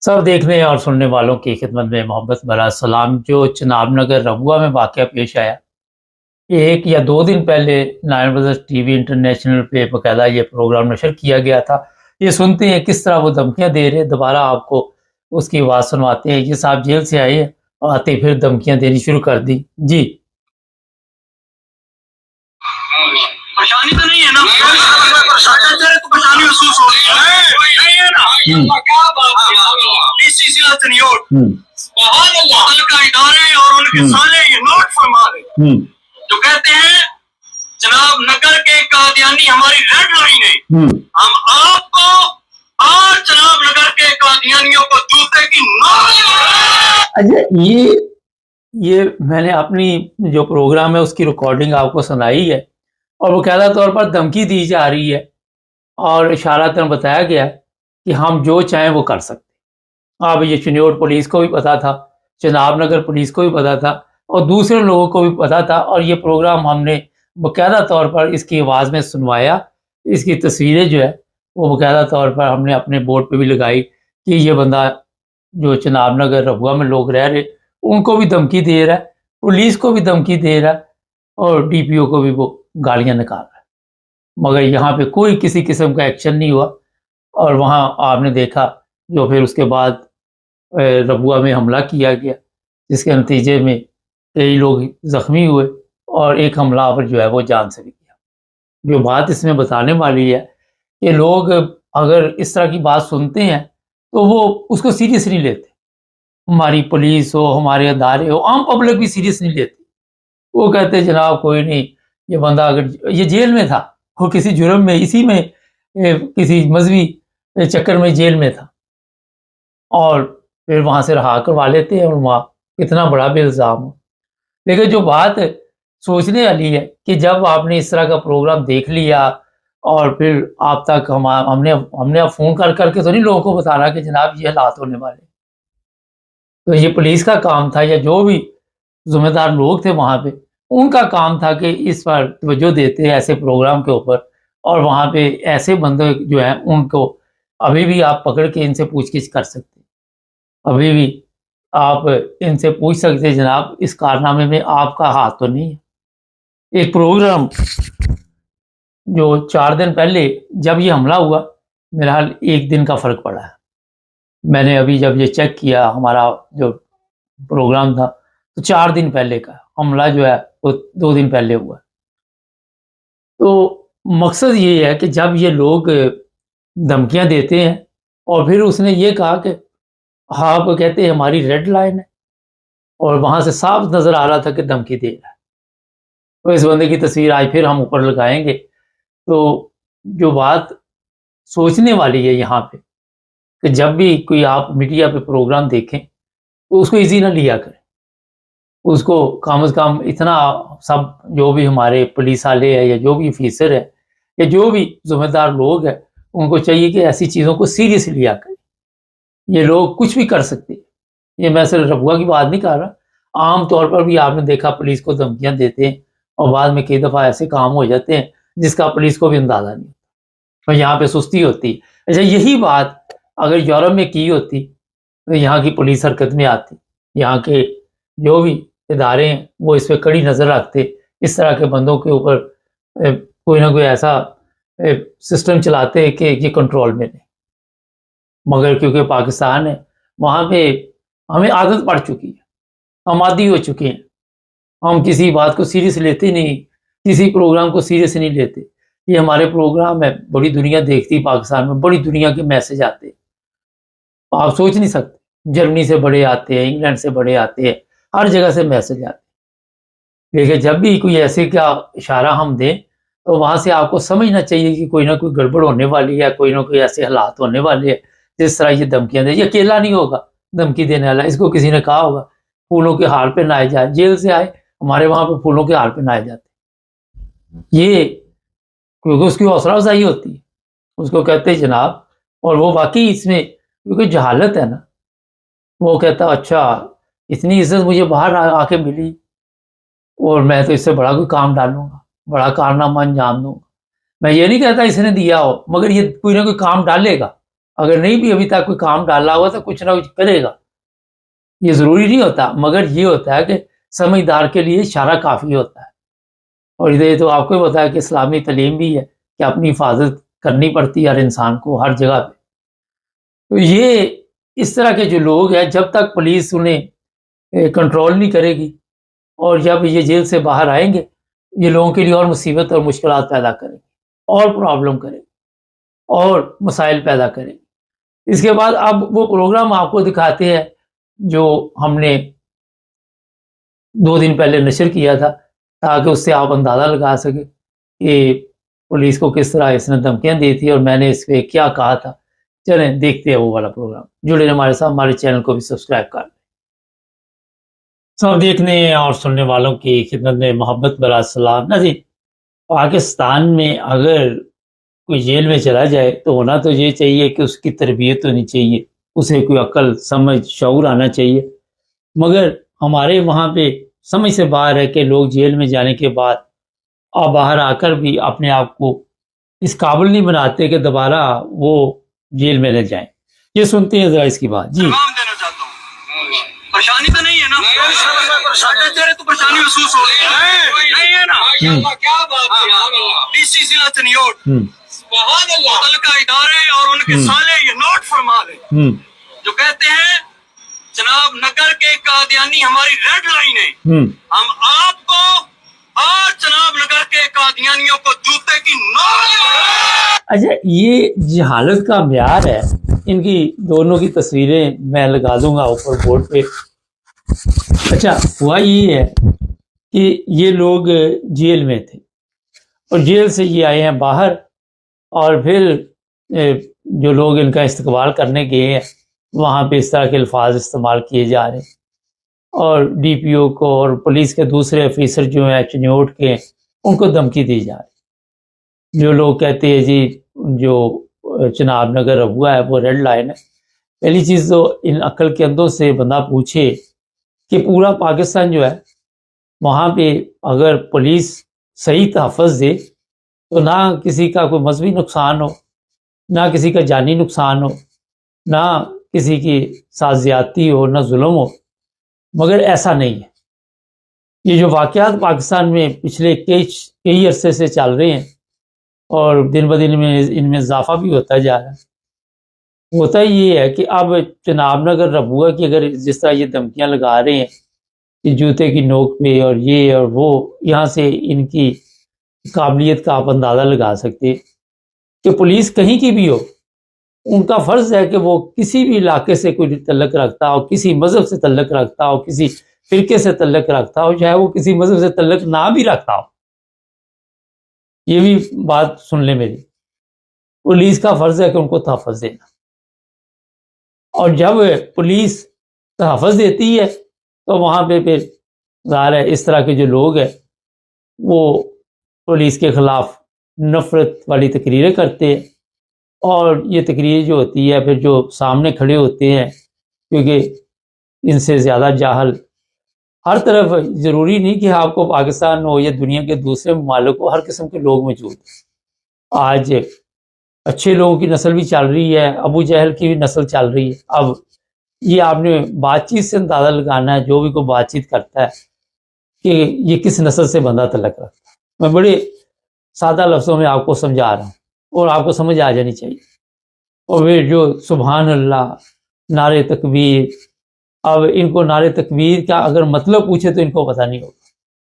सब देखने और सुनने वालों की खिदमत में मोहब्बत भरा सलाम। जो चिनाब नगर रबुआ में वाक़या पेश आया, एक या दो दिन पहले नाइन ब्रदर्स टीवी इंटरनेशनल पे बकायदा ये प्रोग्राम नशर किया गया था। ये सुनते हैं किस तरह वो धमकियां दे रहे हैं। दोबारा आपको उसकी आवाज़ सुनवाते हैं। ये साहब जेल से आए हैं और आते फिर धमकियां देनी शुरू कर दी। जी, परेशानी तो नहीं है ना? परेशानी महसूस हो रही है ना? बहुत का इदारे और उनके साले ये नोट फरमा रहे जो कहते हैं जनाब नगर के कादियानी हमारी रेड लाइन है। हम आपको और जनाब नगर के कादियानियों को जूते की नोट। अच्छा, ये मैंने अपनी जो प्रोग्राम है उसकी रिकॉर्डिंग आपको सुनाई है और बकायदा तौर पर धमकी दी जा रही है और इशारातन बताया गया कि हम जो चाहें वो कर सकते। अब ये चिन्योट पुलिस को भी पता था, चिनाब नगर पुलिस को भी पता था और दूसरे लोगों को भी पता था और ये प्रोग्राम हमने बाकायदा तौर पर इसकी आवाज़ में सुनवाया। इसकी तस्वीरें जो है वो बाकायदा तौर पर हमने अपने बोर्ड पे भी लगाई कि ये बंदा जो चिनाब नगर रबुआ में लोग रह रहे उनको भी धमकी दे रहा है, पुलिस को भी धमकी दे रहा है और डीपीओ को भी वो गालियां निकाल रहा है। मगर यहाँ पे कोई किसी किस्म का एक्शन नहीं हुआ और वहाँ आपने देखा जो फिर उसके बाद रबुआ में हमला किया गया, जिसके नतीजे में कई लोग ज़ख्मी हुए और एक हमलावर जो है वो जान से भी गया। जो बात इसमें बताने वाली है कि लोग अगर इस तरह की बात सुनते हैं तो वो उसको सीरियस नहीं लेते। हमारी पुलिस हो, हमारे अदारे हो, आम पब्लिक भी सीरियस नहीं लेती। वो कहते जनाब कोई नहीं, ये बंदा अगर ये जेल में था, वो किसी जुर्म में, इसी में किसी मजहबी चक्कर में जेल में था और फिर वहाँ से रहा करवा लेते हैं और वहाँ कितना बड़ा भी इल्ज़ाम हो। लेकिन जो बात सोचने वाली है कि जब आपने इस तरह का प्रोग्राम देख लिया और फिर आप तक हमने फ़ोन कर करके तो नहीं लोगों को बताना कि जनाब ये हालात होने वाले। तो ये पुलिस का काम था या जो भी ज़िम्मेदार लोग थे वहाँ पे, उनका काम था कि इस पर तवज्जो देते ऐसे प्रोग्राम के ऊपर और वहाँ पे ऐसे बंदे जो हैं उनको अभी भी आप पकड़ के इनसे पूछगिछ कर सकते हैं। अभी भी आप इनसे पूछ सकते हैं जनाब इस कारनामे में आपका हाथ तो नहीं है। एक प्रोग्राम जो 4 दिन पहले जब ये हमला हुआ, मेरा हाल 1 दिन का फ़र्क पड़ा है। मैंने अभी जब ये चेक किया हमारा जो प्रोग्राम था तो 4 दिन पहले का हमला जो है वो 2 दिन पहले हुआ। तो मकसद ये है कि जब ये लोग धमकियां देते हैं और फिर उसने ये कहा कि आप कहते हैं हमारी रेड लाइन है और वहां से साफ नजर आ रहा था कि धमकी दे रहा है। तो इस बंदे की तस्वीर आज फिर हम ऊपर लगाएंगे। तो जो बात सोचने वाली है यहाँ पे कि जब भी कोई आप मीडिया पे प्रोग्राम देखें तो उसको इजी ना लिया करें। उसको कम से कम इतना सब जो भी हमारे पुलिस वाले हैं या जो भी ऑफिसर है या जो भी जिम्मेदार लोग हैं उनको चाहिए कि ऐसी चीज़ों को सीरियस लिया करें। ये लोग कुछ भी कर सकते हैं। ये मैं सिर्फ रबुआ की बात नहीं कर रहा, आम तौर पर भी आपने देखा पुलिस को धमकियां देते हैं और बाद में कई दफ़ा ऐसे काम हो जाते हैं जिसका पुलिस को भी अंदाज़ा नहीं होता और यहाँ पे सुस्ती होती है। अच्छा, यही बात अगर यूरोप में की होती तो यहाँ की पुलिस हरकत में आती, यहाँ के जो भी इदारे हैं वो इस पर कड़ी नज़र रखते, इस तरह के बंदों के ऊपर कोई ना कोई ऐसा सिस्टम चलाते कि ये कंट्रोल में नहीं। मगर क्योंकि पाकिस्तान है वहाँ पे हमें आदत पड़ चुकी है, हम आदी हो चुके हैं, हम किसी बात को सीरियस लेते नहीं, किसी प्रोग्राम को सीरियस नहीं लेते। ये हमारे प्रोग्राम है, बड़ी दुनिया देखती, पाकिस्तान में बड़ी दुनिया के मैसेज आते हैं, आप सोच नहीं सकते। जर्मनी से बड़े आते हैं, इंग्लैंड से बड़े आते हैं, हर जगह से मैसेज आते हैं। लेकिन जब भी कोई ऐसे का इशारा हम दें तो वहाँ से आपको समझना चाहिए कि कोई ना कोई गड़बड़ होने वाली है, कोई ना कोई ऐसे हालात होने वाले हैं। जिस तरह ये धमकियां दे, ये अकेला नहीं होगा धमकी देने वाला, इसको किसी ने कहा होगा फूलों के हार पहनाए जाए, जेल से आए हमारे वहां पे फूलों के हार पहनाए जाते, ये क्योंकि उसकी हौसला अफजाई होती है, उसको कहते हैं जनाब। और वो वाकई इसमें क्योंकि जहालत है ना, वो कहता अच्छा इतनी इज्जत मुझे बाहर आके मिली और मैं तो इससे बड़ा कोई काम डालूंगा, बड़ा कारनामा अंजाम दूंगा। मैं ये नहीं कहता इसने दिया हो, मगर ये कोई ना कोई काम डालेगा اگر نہیں بھی ابھی تک کوئی کام ڈالا ہوا تو کچھ نہ کچھ کرے گا. یہ ضروری نہیں ہوتا، مگر یہ ہوتا ہے کہ سمجھدار کے لیے اشارہ کافی ہوتا ہے. اور یہ تو آپ کو بھی پتا ہے کہ اسلامی تعلیم بھی ہے کہ اپنی حفاظت کرنی پڑتی ہے ہر انسان کو ہر جگہ پہ. تو یہ اس طرح کے جو لوگ ہیں، جب تک پولیس انہیں کنٹرول نہیں کرے گی اور جب یہ جیل سے باہر آئیں گے، یہ لوگوں کے لیے اور مصیبت اور مشکلات پیدا کریں گے، اور پرابلم کریں گے، اور مسائل پیدا کریں گے. اس کے بعد اب وہ پروگرام آپ کو دکھاتے ہیں جو ہم نے 2 دن پہلے نشر کیا تھا، تاکہ اس سے آپ اندازہ لگا سکیں کہ پولیس کو کس طرح اس نے دھمکیاں دی تھی اور میں نے اس پہ کیا کہا تھا. چلیں دیکھتے ہیں وہ والا پروگرام. جڑے ہمارے ساتھ، ہمارے چینل کو بھی سبسکرائب کر لیں. سب دیکھنے اور سننے والوں کی خدمت میں محبت برا سلام. ناظرین، پاکستان میں اگر کوئی جیل میں چلا جائے تو ہونا تو یہ چاہیے کہ اس کی تربیت ہونی چاہیے، اسے کوئی عقل سمجھ شعور آنا چاہیے. مگر ہمارے وہاں پہ سمجھ سے باہر ہے کہ لوگ جیل میں جانے کے بعد اور باہر آ کر بھی اپنے آپ کو اس قابل نہیں بناتے کہ دوبارہ وہ جیل میں نہ جائیں. یہ سنتے ہیں ذرا اس کی بات. جی دینا چاہتا ہوں، پریشانی تو نہیں ہے نا؟ تو پریشانی محسوس ہو رہی ہے نا؟ کیا بات، ڈی سی ضلع چنیوٹ، متعلقہ ادارے اور ان کے سالے یہ نوٹ فرما لیں جو کہتے ہیں جناب نگر کے قادیانی ہماری ریڈ لائن ہے، ہم آپ کو اور جناب نگر کے قادیانیوں کو جوتے کی نوٹ. اچھا، یہ جہالت کا معیار ہے. ان کی دونوں کی تصویریں میں لگا دوں گا اوپر بورڈ پہ. اچھا، ہوا یہ ہے کہ یہ لوگ جیل میں تھے اور جیل سے یہ آئے ہیں باہر، اور پھر جو لوگ ان کا استقبال کرنے گئے ہیں وہاں پہ اس طرح کے الفاظ استعمال کیے جا رہے ہیں، اور ڈی پی او کو اور پولیس کے دوسرے افیسر جو ہیں چنیوٹ کے، ان کو دھمکی دی جا رہی. جو لوگ کہتے ہیں جی جو چناب نگر ہوا ہے وہ ریڈ لائن ہے. پہلی چیز تو ان عقل کے اندوں سے بندہ پوچھے کہ پورا پاکستان جو ہے وہاں پہ اگر پولیس صحیح تحفظ دے تو نہ کسی کا کوئی مذہبی نقصان ہو، نہ کسی کا جانی نقصان ہو، نہ کسی کی ساتھ زیادتی ہو، نہ ظلم ہو. مگر ایسا نہیں ہے. یہ جو واقعات پاکستان میں پچھلے کئی عرصے سے چل رہے ہیں اور دن بدن میں ان میں اضافہ بھی ہوتا جا رہا ہے. ہوتا یہ ہے کہ اب چناب نگر ربوہ کی اگر جس طرح یہ دھمکیاں لگا رہے ہیں کہ جوتے کی نوک پہ اور یہ اور وہ، یہاں سے ان کی قابلیت کا آپ اندازہ لگا سکتے کہ پولیس کہیں کی بھی ہو، ان کا فرض ہے کہ وہ کسی بھی علاقے سے کوئی تعلق رکھتا ہو، کسی مذہب سے تعلق رکھتا ہو، کسی فرقے سے تعلق رکھتا ہو، چاہے وہ کسی مذہب سے تعلق نہ بھی رکھتا ہو. یہ بھی بات سن لیں میری، پولیس کا فرض ہے کہ ان کو تحفظ دینا. اور جب پولیس تحفظ دیتی ہے تو وہاں پہ پھر ظاہر ہے اس طرح کے جو لوگ ہیں وہ پولیس کے خلاف نفرت والی تقریریں کرتے ہیں. اور یہ تقریر جو ہوتی ہے پھر جو سامنے کھڑے ہوتے ہیں، کیونکہ ان سے زیادہ جاہل ہر طرف، ضروری نہیں کہ آپ کو پاکستان ہو یا دنیا کے دوسرے ممالک ہو، ہر قسم کے لوگ موجود ہیں. آج اچھے لوگوں کی نسل بھی چل رہی ہے، ابو جہل کی بھی نسل چل رہی ہے. اب یہ آپ نے بات چیت سے اندازہ لگانا ہے، جو بھی کوئی بات چیت کرتا ہے کہ یہ کس نسل سے بندہ تعلق رکھتا ہے. میں بڑے سادہ لفظوں میں آپ کو سمجھا رہا ہوں اور آپ کو سمجھ آ جانی چاہیے. اور پھر جو سبحان اللہ، نعرے تکبیر، اب ان کو نعرے تکبیر کا اگر مطلب پوچھے تو ان کو پتہ نہیں ہوگا.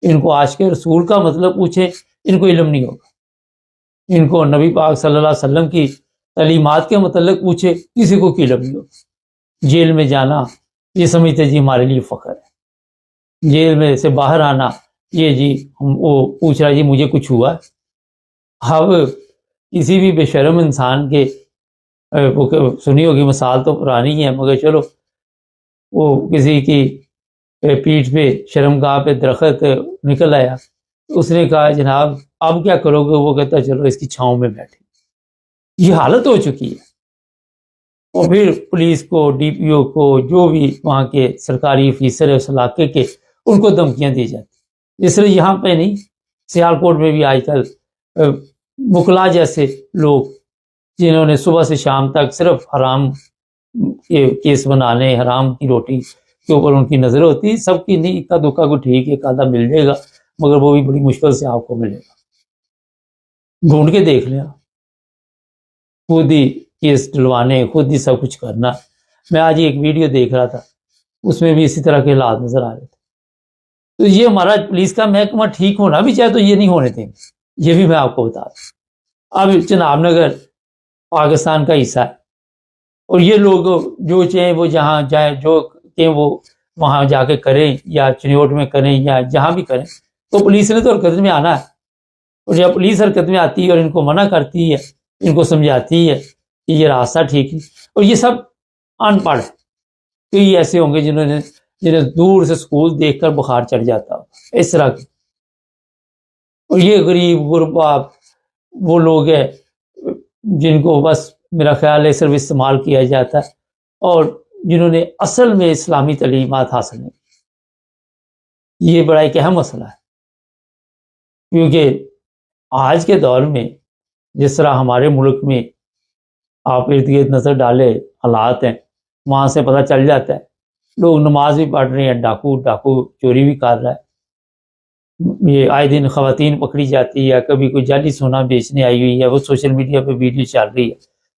ان کو عاشق رسول کا مطلب پوچھے ان کو علم نہیں ہوگا. ان کو نبی پاک صلی اللہ علیہ وسلم کی تعلیمات کے متعلق پوچھے کسی کو علم نہیں ہوگا. جیل میں جانا یہ سمجھتے جی ہمارے لیے فخر ہے، جیل میں سے باہر آنا یہ جی وہ پوچھ رہا جی مجھے کچھ ہوا. اب کسی بھی بے شرم انسان کے سنی ہوگی مثال تو پرانی ہے، مگر چلو وہ کسی کی پیٹھ پہ شرمگاہ پہ درخت نکل آیا، اس نے کہا جناب اب کیا کرو گے؟ وہ کہتا چلو اس کی چھاؤں میں بیٹھے. یہ حالت ہو چکی ہے. اور پھر پولیس کو، ڈی پی او کو، جو بھی وہاں کے سرکاری افیسر ہے اس علاقے کے، ان کو دھمکیاں دی جاتی. اس لیے یہاں پہ نہیں، سیالکوٹ میں بھی آج کل وکلا جیسے لوگ جنہوں نے صبح سے شام تک صرف حرام کے کیس بنانے، حرام کی روٹی کے اوپر ان کی نظر ہوتی. سب کی نہیں، اکا دکا کو ٹھیک ہے، ایک آدھا مل جائے گا، مگر وہ بھی بڑی مشکل سے آپ کو ملے گا. ڈھونڈ کے دیکھ لیں، خود ہی کیس ڈلوانے، خود ہی سب کچھ کرنا. میں آج ایک ویڈیو دیکھ رہا تھا، اس میں بھی اسی طرح کے حالات نظر آ رہے تھے. تو یہ ہمارا پولیس کا محکمہ ٹھیک ہونا بھی چاہے تو یہ نہیں ہونے دیں گے، یہ بھی میں آپ کو بتا دوں. اب چناب نگر پاکستان کا حصہ ہے، اور یہ لوگ جو چاہیں وہ جہاں جائیں، جو کہیں وہ وہاں جا کے کریں، یا چنیوٹ میں کریں یا جہاں بھی کریں. تو پولیس نے تو حرکت میں آنا ہے، اور جب پولیس حرکت میں آتی ہے اور ان کو منع کرتی ہے، ان کو سمجھاتی ہے کہ یہ راستہ ٹھیک ہے. اور یہ سب ان پڑھ ہے. کئی ایسے ہوں گے جنہیں دور سے سکول دیکھ کر بخار چڑھ جاتا ہو، اس طرح کے. اور یہ غریب غربا وہ لوگ ہیں جن کو بس میرا خیال ہے صرف استعمال کیا جاتا ہے، اور جنہوں نے اصل میں اسلامی تعلیمات حاصل نہیں. یہ بڑا ایک اہم مسئلہ ہے، کیونکہ آج کے دور میں جس طرح ہمارے ملک میں آپ ارد گرد نظر ڈالے حالات ہیں، وہاں سے پتہ چل جاتا ہے لوگ نماز بھی پڑھ رہے ہیں، ڈاکو چوری بھی کر رہا ہے. یہ آئے دن خواتین پکڑی جاتی ہے، کبھی کوئی جعلی سونا بیچنے آئی ہوئی ہے، وہ سوشل میڈیا پہ ویڈیو چل رہی ہے.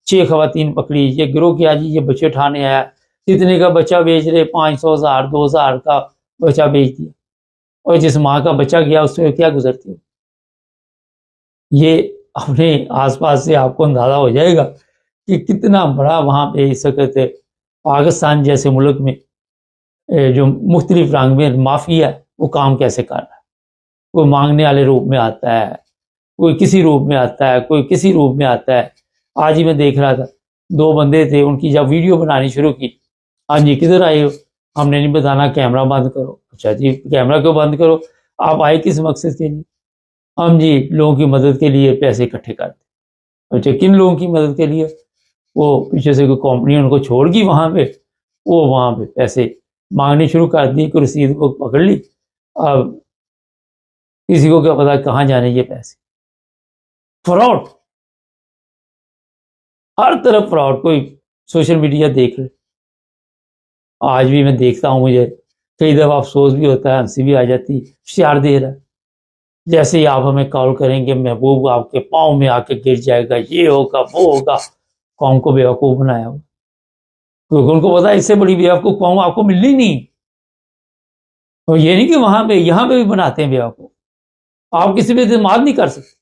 6 خواتین پکڑی، یہ گروہ کیا جی، یہ بچے اٹھانے آیا، کتنے کا بچہ بیچ رہے، 500 1000 2000 کا بچہ بیچ دیا. اور جس ماں کا بچہ گیا اس سے کیا گزرتی ہو. یہ اپنے آس پاس سے آپ کو اندازہ ہو جائے گا کہ کتنا بڑا وہاں پہ اس وقت پاکستان جیسے ملک میں جو مختلف رنگ میں مافیا ہے وہ کام کیسے کر رہا ہے. کوئی مانگنے والے روپ میں آتا ہے، کوئی کسی روپ میں آتا ہے، کوئی کسی روپ میں آتا ہے. آج ہی میں دیکھ رہا تھا 2 بندے تھے، ان کی جب ویڈیو بنانی شروع کی، ہاں جی کدھر آئے ہو، ہم نے نہیں بتانا، کیمرہ بند کرو. اچھا جی کیمرہ کیوں بند کرو، آپ آئے کس مقصد کے لیے. ہم جی لوگوں کی مدد کے لیے پیسے اکٹھے کرتے. اچھا کن لوگوں کی مدد کے لیے، وہ پیچھے سے کوئی کمپنی ان کو چھوڑ گی وہاں پہ، وہ وہاں پہ پیسے مانگنی شروع کر دی، کوئی رسید کو پکڑ لی. اب کسی کو کیا پتا کہاں جانے یہ پیسے. فراڈ، ہر طرف فراڈ. کوئی سوشل میڈیا دیکھ لے، آج بھی میں دیکھتا ہوں، مجھے کئی دفعہ افسوس بھی ہوتا ہے، ہنسی بھی آ جاتی. اشتہار دے رہا ہے جیسے ہی آپ ہمیں کال کریں گے محبوب آپ کے پاؤں میں آ کے گر جائے گا، یہ ہوگا وہ ہوگا. قوم کو بیوقوف بنایا ہو، کیونکہ ان کو پتا ہے اس سے بڑی بیوقوف قوم آپ کو ملنی نہیں. اور یہ نہیں کہ وہاں پہ، یہاں پہ بھی بناتے ہیں بیوقوف. آپ کسی پہ اعتماد نہیں کر سکتے.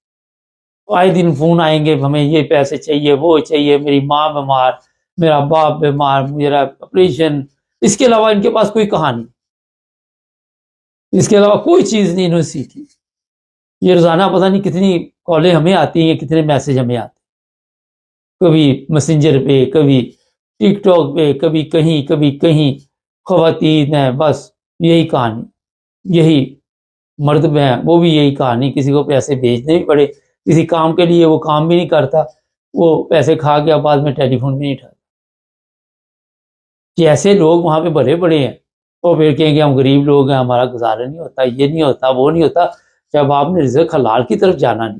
آئے دن فون آئیں گے، ہمیں یہ پیسے چاہیے، وہ چاہیے، میری ماں بیمار، میرا باپ بیمار، میرا آپریشن. اس کے علاوہ ان کے پاس کوئی کہانی، اس کے علاوہ کوئی چیز نہیں انہوں نے سیکھی. یہ روزانہ پتہ نہیں کتنی کالیں ہمیں آتی ہیں، کتنے میسج ہمیں آتے ہیں، کبھی میسنجر پہ، کبھی ٹک ٹاک پہ، کبھی کہیں. خواتین ہیں، بس یہی کہانی. یہی مرد ہیں، وہ بھی یہی کہانی. کسی کو پیسے بھیجنے بھی پڑے کسی کام کے لیے، وہ کام بھی نہیں کرتا، وہ پیسے کھا گیا، بعد میں ٹیلی فون بھی نہیں اٹھاتا. کہ ایسے لوگ وہاں پہ بڑے بڑے ہیں، اور پھر کہیں گے ہم غریب لوگ ہیں، ہمارا گزارا نہیں ہوتا، یہ نہیں ہوتا، وہ نہیں ہوتا. جب آپ نے رزق حلال کی طرف جانا نہیں،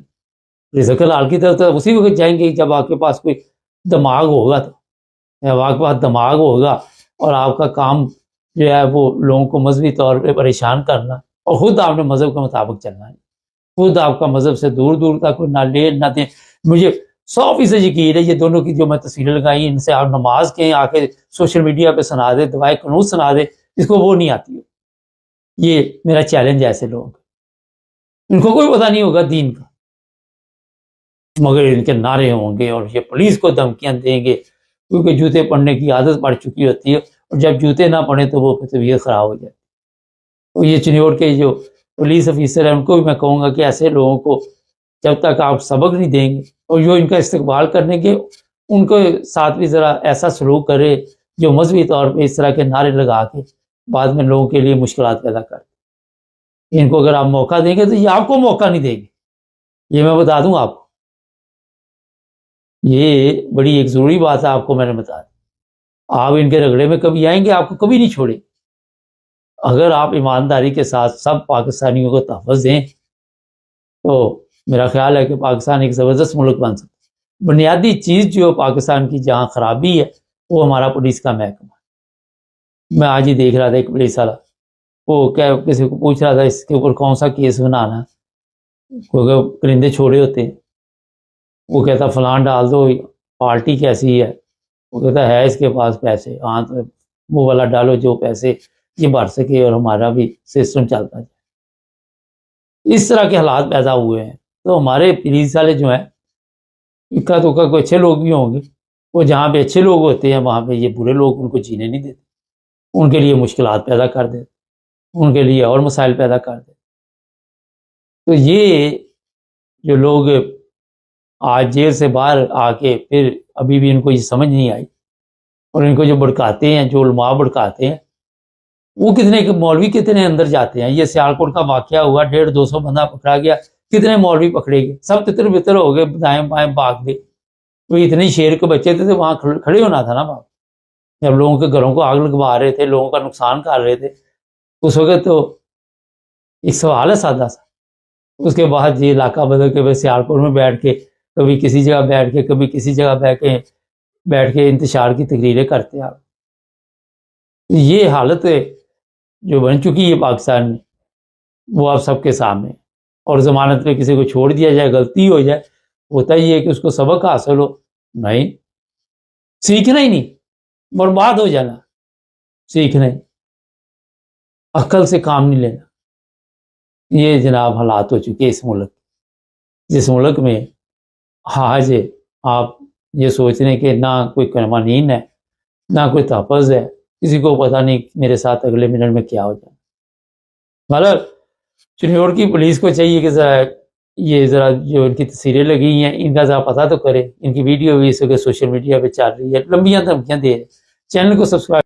رزق حلال کی طرف تو اسی وقت جائیں گے جب آپ کے پاس کوئی دماغ ہوگا. تو جب آپ کے پاس دماغ ہوگا اور آپ کا کام جو ہے وہ لوگوں کو مذہبی طور پہ پریشان کرنا، اور خود آپ نے مذہب کے مطابق چلنا ہے، خود آپ کا مذہب سے دور دور تک نہ لے نہ دیں. مجھے 100% یقین ہے یہ دونوں کی جو میں تصویریں لگائی، ان سے آپ نماز کہیں آ کے سوشل میڈیا پہ سنا دے، دعائے قنوت سنا دے، اس کو وہ نہیں آتی ہو. یہ میرا چیلنج ہے ایسے لوگ، ان کو کوئی پتہ نہیں ہوگا دین کا، مگر ان کے نعرے ہوں گے، اور یہ پولیس کو دھمکیاں دیں گے، کیونکہ جوتے پڑھنے کی عادت پڑ چکی ہوتی ہے، اور جب جوتے نہ پڑھیں تو وہ طبیعت خراب ہو جاتی ہے. اور یہ چنیوٹ کے جو پولیس افیسر ہیں ان کو بھی میں کہوں گا کہ ایسے لوگوں کو جب تک آپ سبق نہیں دیں گے اور جو ان کا استقبال کرنے کے، ان کو ساتھ بھی ذرا ایسا سلوک کرے جو مذہبی طور پہ اس طرح کے نعرے لگا کے بعد میں لوگوں کے لیے مشکلات پیدا کرتے. ان کو اگر آپ موقع دیں گے تو یہ آپ کو موقع نہیں دیں گے، یہ میں بتا دوں آپ کو. یہ بڑی ایک ضروری بات ہے، آپ کو میں نے بتا دی. آپ ان کے رگڑے میں کبھی آئیں گے، آپ کو کبھی نہیں چھوڑے. اگر آپ ایمانداری کے ساتھ سب پاکستانیوں کو تحفظ دیں تو میرا خیال ہے کہ پاکستان ایک زبردست ملک بن سکتا ہے. بنیادی چیز جو پاکستان کی جہاں خرابی ہے وہ ہمارا پولیس کا محکمہ ہے۔ میں آج ہی دیکھ رہا تھا ایک پولیس والا، وہ کیا کسی کو پوچھ رہا تھا اس کے اوپر کون سا کیس بنانا، کیونکہ پرندے چھوڑے ہوتے ہیں، وہ کہتا فلان ڈال دو، پارٹی کیسی ہے، وہ کہتا ہے اس کے پاس پیسے، ہاں تو وہ والا ڈالو جو پیسے یہ بھر سکے اور ہمارا بھی سسٹم چلتا جائے۔ اس طرح کے حالات پیدا ہوئے ہیں۔ تو ہمارے پولیس والے جو ہیں اکا دکا کوئی اچھے لوگ بھی ہوں گے، وہ جہاں پہ اچھے لوگ ہوتے ہیں وہاں پہ یہ برے لوگ ان کو جینے نہیں دیتے، ان کے لیے مشکلات پیدا کر دیتے، ان کے لیے اور مسائل پیدا کر دیتے۔ تو یہ جو لوگ آج جیل سے باہر آ کے پھر ابھی بھی ان کو یہ سمجھ نہیں آئی، اور ان کو جو بھڑکاتے ہیں، جو علماء بھڑکاتے ہیں، وہ کتنے مولوی کتنے اندر جاتے ہیں۔ یہ سیالکوٹ کا واقعہ ہوا، 150-200 بندہ پکڑا گیا، کتنے مولوی پکڑے گئے، سب تتر بتر ہو گئے، دائیں بائیں بھاگ گئے۔ وہ اتنے شیر کے بچے تھے وہاں کھڑے ہونا تھا نا باپ، جب لوگوں کے گھروں کو آگ لگوا رہے تھے، لوگوں کا نقصان کر رہے تھے اس وقت، تو ایک سوال ہے سادہ سا۔ اس کے بعد یہ علاقہ بدل کے سیالکوٹ میں بیٹھ کے، کبھی کسی جگہ بیٹھ کے، کبھی کسی جگہ بیٹھ کے انتشار کی تقریریں کرتے ہیں۔ آپ یہ حالت جو بن چکی ہے پاکستان میں وہ آپ سب کے سامنے، اور ضمانت پہ کسی کو چھوڑ دیا جائے، غلطی ہو جائے، ہوتا ہی ہے کہ اس کو سبق حاصل ہو، نہیں سیکھنا ہی نہیں، برباد ہو جانا، سیکھنا ہی، عقل سے کام نہیں لینا۔ یہ جناب حالات ہو چکے اس ملک، جس ملک میں آج آپ یہ سوچ رہے ہیں کہ نہ کوئی قوانین ہے، نہ کوئی تحفظ ہے، کسی کو پتہ نہیں میرے ساتھ اگلے منٹ میں کیا ہو جائے۔ مطلب چنیوڑ کی پولیس کو چاہیے کہ ذرا جو ان کی تصویریں لگی ہیں ان کا ذرا پتہ تو کرے، ان کی ویڈیو بھی اس وقت سوشل میڈیا پہ چل رہی ہے، لمبیاں دھمکیاں دے رہے۔ چینل کو سبسکرائب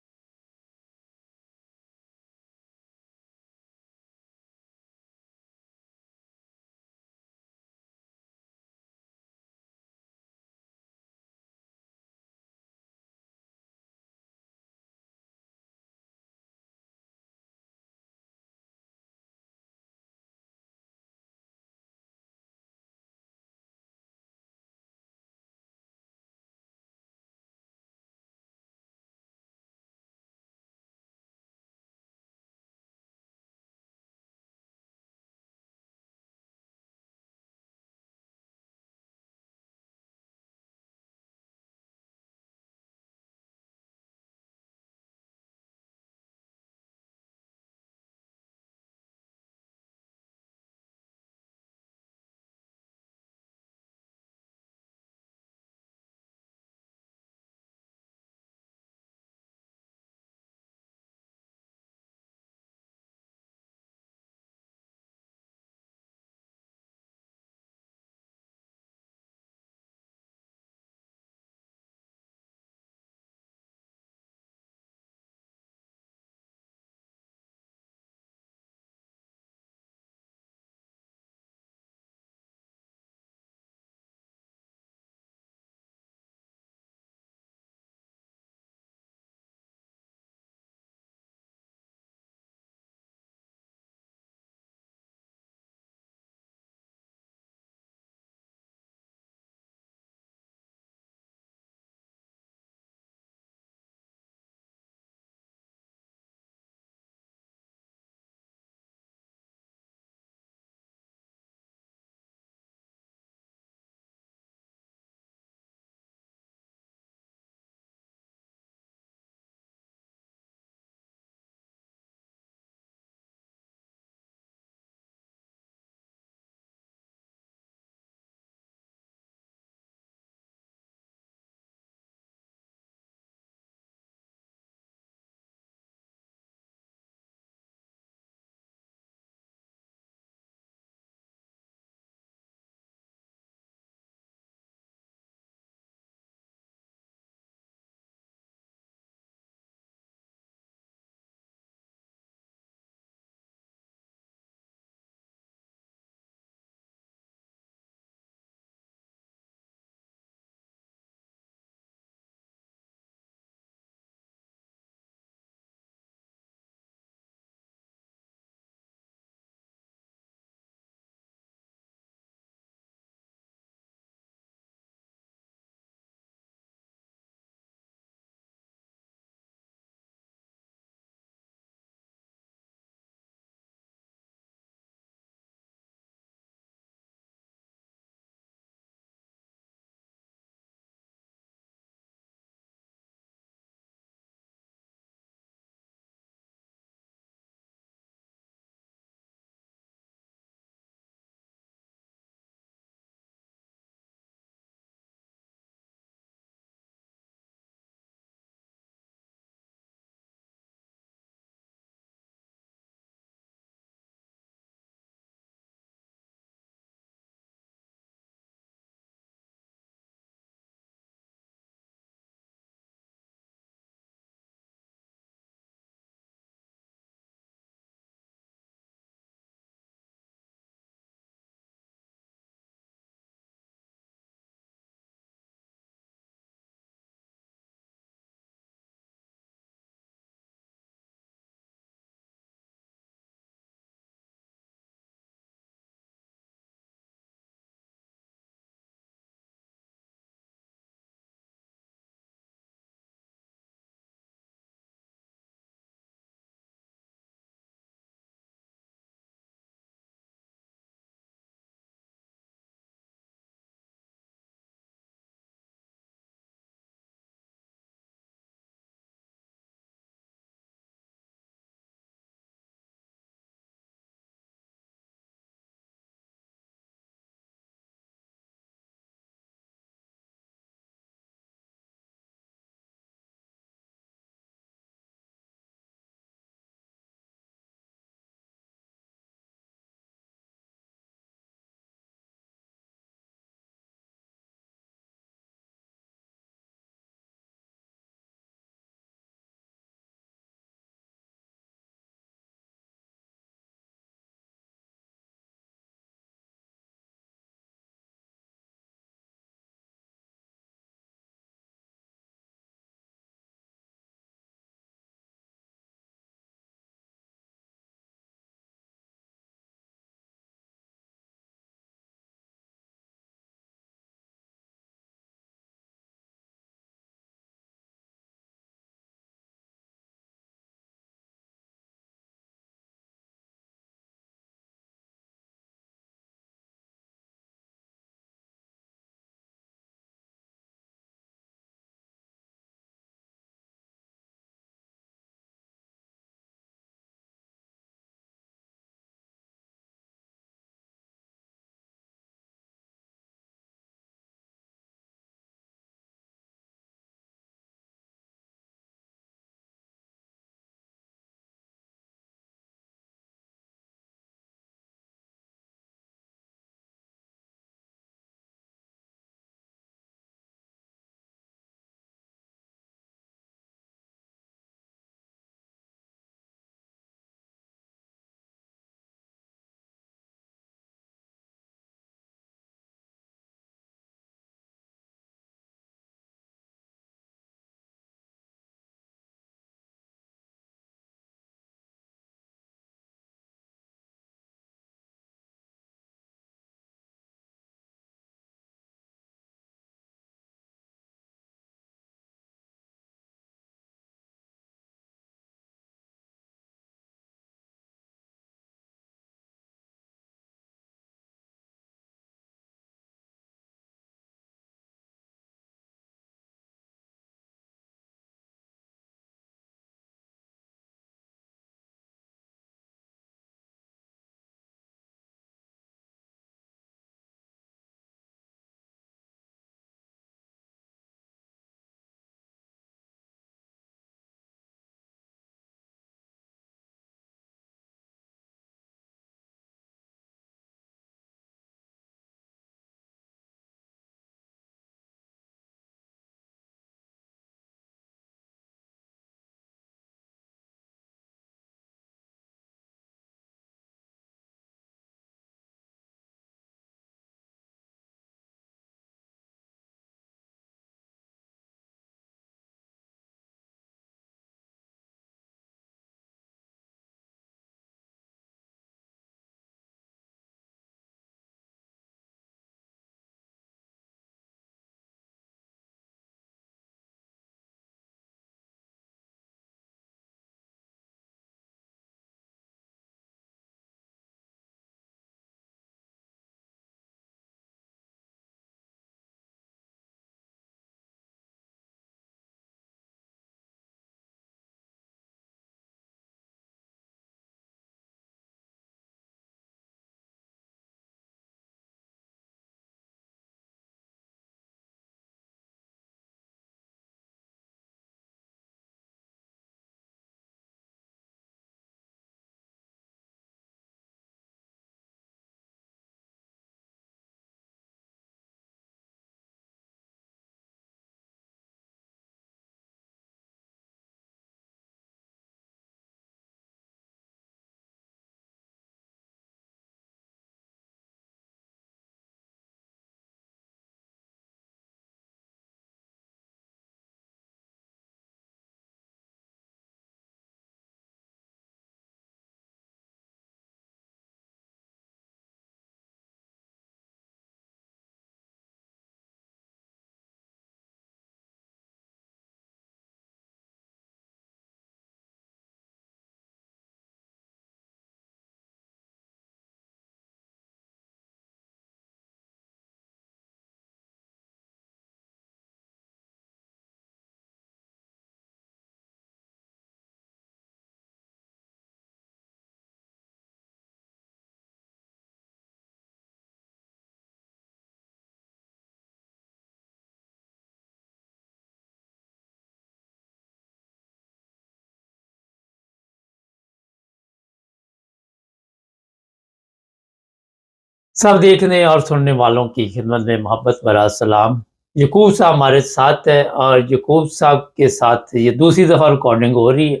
सब देखने और सुनने वालों की खिदमत में मोहब्बत भरा सलाम। यकूब साहब हमारे साथ है और यकूब साहब के साथ ये दूसरी दफ़ा रिकॉर्डिंग हो रही है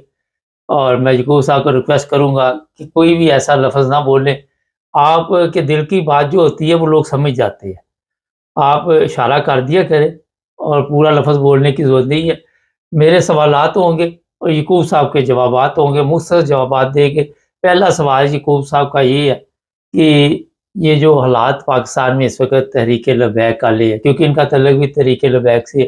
और मैं यकूब साहब को रिक्वेस्ट करूंगा कि कोई भी ऐसा लफ्ज़ ना बोले। आपके दिल की बात जो होती है वो लोग समझ जाते हैं। आप इशारा कर दिया करें और पूरा लफ्ज़ बोलने की ज़रूरत नहीं है। मेरे सवालात होंगे और यकूब साहब के जवाबात होंगे, मुख्तसर जवाबात देंगे। पहला सवाल यकूब साहब का ये है कि ये जो हालात पाकिस्तान में इस वक़्त तहरीक लबैक वाले है, क्योंकि इनका तल्लुक भी तहरीक लबैक से है।